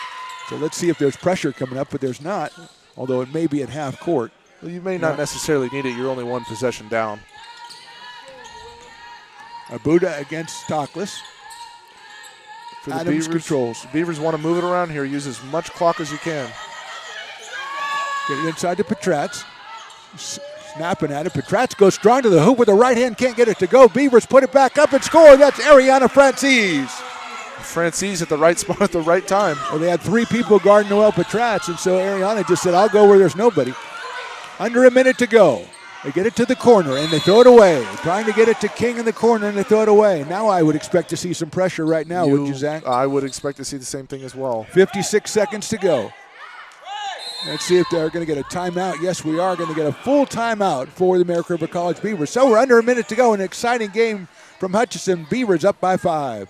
So let's see if there's pressure coming up, but there's not, although it may be at half court. Well, you may not necessarily need it. You're only 1 possession down. Abuda against Stockless. For the Adams Beavers, controls. Beavers want to move it around here. Use as much clock as you can. Get it inside to Petratz. Snapping at it. Petratz goes strong to the hoop with the right hand. Can't get it to go. Beavers put it back up and score. That's Ariana Francis. Francis at the right spot at the right time. Well, they had 3 people guarding Noel Petratz, and so Ariana just said, I'll go where there's nobody. Under a minute to go. They get it to the corner, and they throw it away. Trying to get it to King in the corner, and they throw it away. Now I would expect to see some pressure right now, wouldn't you, Zach? I would expect to see the same thing as well. 56 seconds to go. Let's see if they're going to get a timeout. Yes, we are going to get a full timeout for the American River College Beavers. So we're under a minute to go. An exciting game from Hutchinson. Beavers up by 5.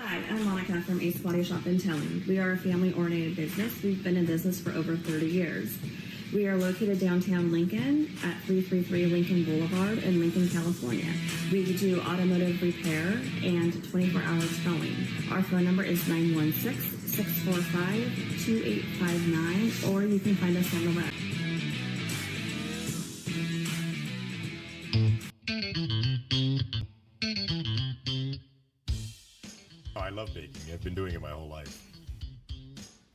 Hi, I'm Monica from Ace Body Shop in Towing. We are a family-oriented business. We've been in business for over 30 years. We are located downtown Lincoln at 333 Lincoln Boulevard in Lincoln, California. We do automotive repair and 24-hour towing. Our phone number is 916-645-2859, or you can find us on the web. I love baking. I've been doing it my whole life.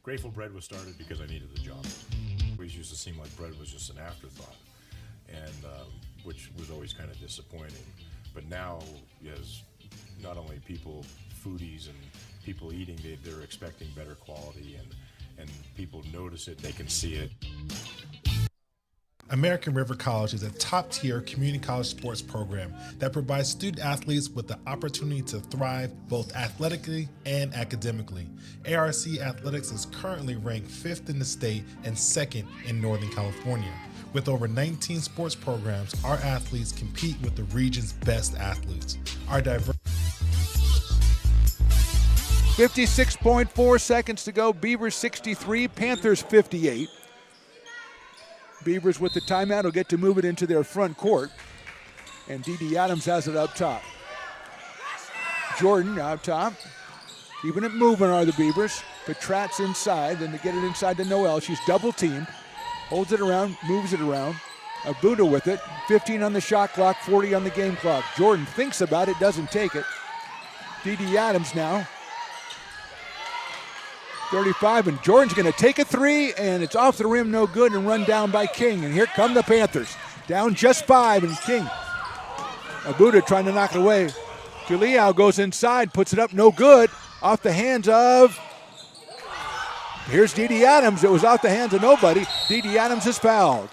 Grateful Bread was started because I needed the job. It always used to seem like bread was just an afterthought, and which was always kind of disappointing. But now, as not only people, foodies and people eating, they're expecting better quality, and people notice it, they can see it. American River College is a top-tier community college sports program that provides student athletes with the opportunity to thrive both athletically and academically. ARC Athletics is currently ranked 5th in the state and 2nd in Northern California. With over 19 sports programs, our athletes compete with the region's best athletes. Our diverse 56.4 seconds to go. Beavers 63, Panthers 58. Beavers with the timeout will get to move it into their front court. And Dee Adams has it up top. Jordan out top. Keeping it moving are the Beavers. Petratz inside, then they get it inside to Noel. She's double teamed. Holds it around, moves it around. Abuda with it. 15 on the shot clock, 40 on the game clock. Jordan thinks about it, doesn't take it. Dee Adams now. 35, and Jordan's going to take a 3, and it's off the rim, no good, and run down by King. And here come the Panthers. Down just 5, and King. Abuda trying to knock it away. Juliao goes inside, puts it up, no good. Off the hands of... Here's Dee Adams. It was off the hands of nobody. Dee Adams is fouled.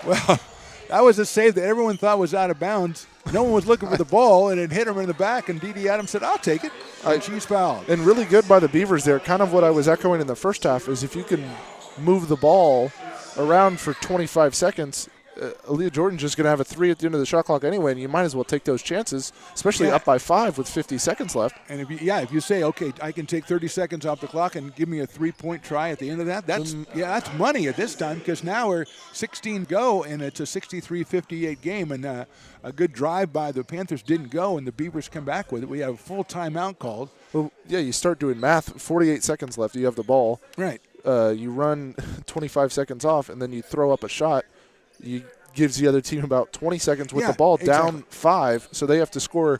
Well, that was a save that everyone thought was out of bounds. No one was looking for the ball, and it hit him in the back, and Dee Adams said, I'll take it. And she's fouled. And really good by the Beavers there. Kind of what I was echoing in the first half is if you can move the ball around for 25 seconds, Aaliyah Jordan's just going to have a 3 at the end of the shot clock anyway, and you might as well take those chances, especially up by 5 with 50 seconds left. And if you say, okay, I can take 30 seconds off the clock and give me a 3-point try at the end of that, that's money at this time, because now we're 16 go, and it's a 63-58 game, and a good drive by the Panthers didn't go, and the Beavers come back with it. We have a full timeout called. Well, yeah, you start doing math. 48 seconds left. You have the ball. Right. You run 25 seconds off, and then you throw up a shot. Gives the other team about 20 seconds with the ball down 5, so they have to score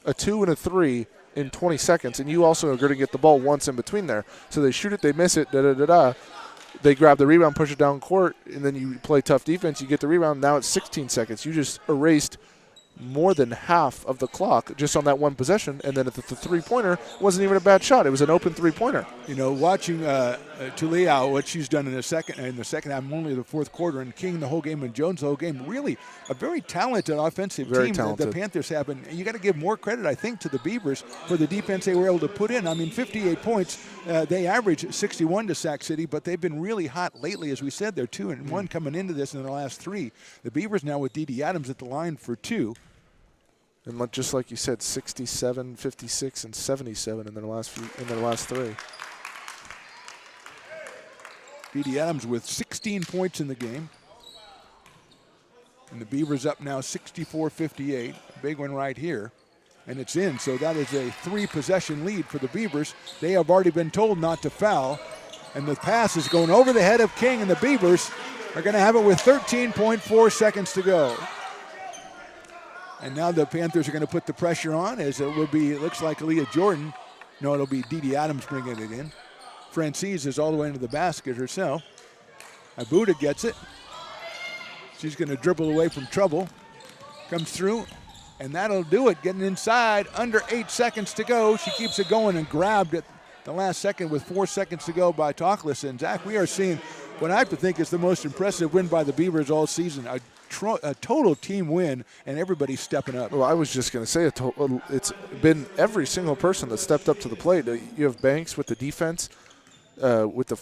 a 2 and a 3 in 20 seconds, and you also are going to get the ball once in between there. So they shoot it, they miss it, They grab the rebound, push it down court, and then you play tough defense. You get the rebound. Now it's 16 seconds. You just erased more than half of the clock just on that one possession, and then at the three-pointer wasn't even a bad shot. It was an open three-pointer. You know, watching Tuliao, what she's done in the second half, only the fourth quarter, and King the whole game and Jones the whole game, really a very talented offensive Very team talented. that the Panthers have. And you got to give more credit, I think, to the Beavers for the defense they were able to put in. I mean, 58 points. They average 61 to Sac City, but they've been really hot lately. As we said, they're 2-1 coming into this in the last 3. The Beavers now with Dee Adams at the line for 2. And just like you said, 67, 56, and 77 in their last 3. Dee Adams with 16 points in the game. And the Beavers up now 64-58. Big one right here. And it's in, so that is a 3-possession lead for the Beavers. They have already been told not to foul. And the pass is going over the head of King, and the Beavers are going to have it with 13.4 seconds to go. And now the Panthers are going to put the pressure on, as it will be, it looks like Aaliyah Jordan. No, it'll be Dee Adams bringing it in. Francis is all the way into the basket herself. Abuda gets it. She's going to dribble away from trouble. Comes through, and that'll do it. Getting inside, under 8 seconds to go. She keeps it going and grabbed at the last second with 4 seconds to go by Toklas. And Zach, we are seeing what I have to think is the most impressive win by the Beavers all season. A total team win, and everybody's stepping up. Well, I was just going to say it's been every single person that stepped up to the plate. You have Banks with the defense, with the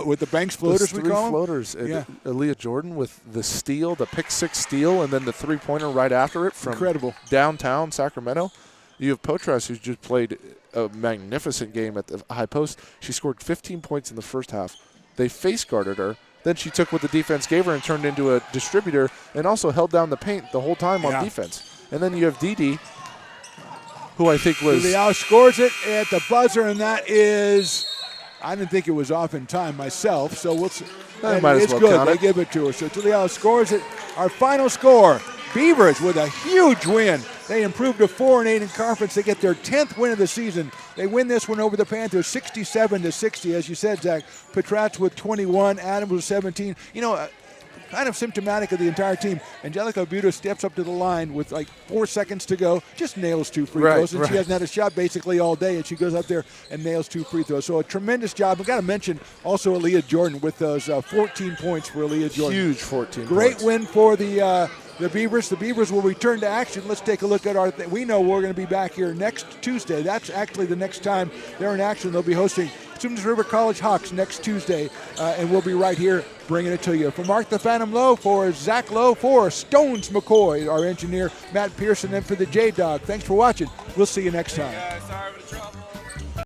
with the Banks floaters, those we call them? floaters. Yeah. Aaliyah Jordan with the steal, the pick six steal, and then the three-pointer right after it from incredible downtown Sacramento. You have Potras, who's just played a magnificent game at the high post. She scored 15 points in the first half. They face guarded her. Then she took what the defense gave her and turned into a distributor, and also held down the paint the whole time on defense. And then you have Dee, who I think was... Tuliao scores it at the buzzer, and that is... I didn't think it was off in time myself, so we'll see. It's good. They give it to her. So Tuliao scores it. Our final score, Beavers with a huge win. They improved to 4-8 in conference. They get their 10th win of the season. They win this one over the Panthers 67-60. As you said, Zach, Petratz with 21, Adams with 17. You know, kind of symptomatic of the entire team. Angelica Buda steps up to the line with like 4 seconds to go, just nails 2 free throws. And she hasn't had a shot basically all day, and she goes up there and nails 2 free throws. So a tremendous job. We've got to mention also Aaliyah Jordan with those 14 points for Aaliyah Jordan. Huge 14 Great points. win for the Beavers. The Beavers will return to action. Let's take a look at our we know we're going to be back here next Tuesday. That's actually the next time they're in action. They'll be hosting Simmons River College Hawks next Tuesday, and we'll be right here bringing it to you. For Mark the Phantom Lowe, for Zach Lowe, for Stones McCoy, our engineer, Matt Pearson, and for the J-Dog. Thanks for watching. We'll see you next time.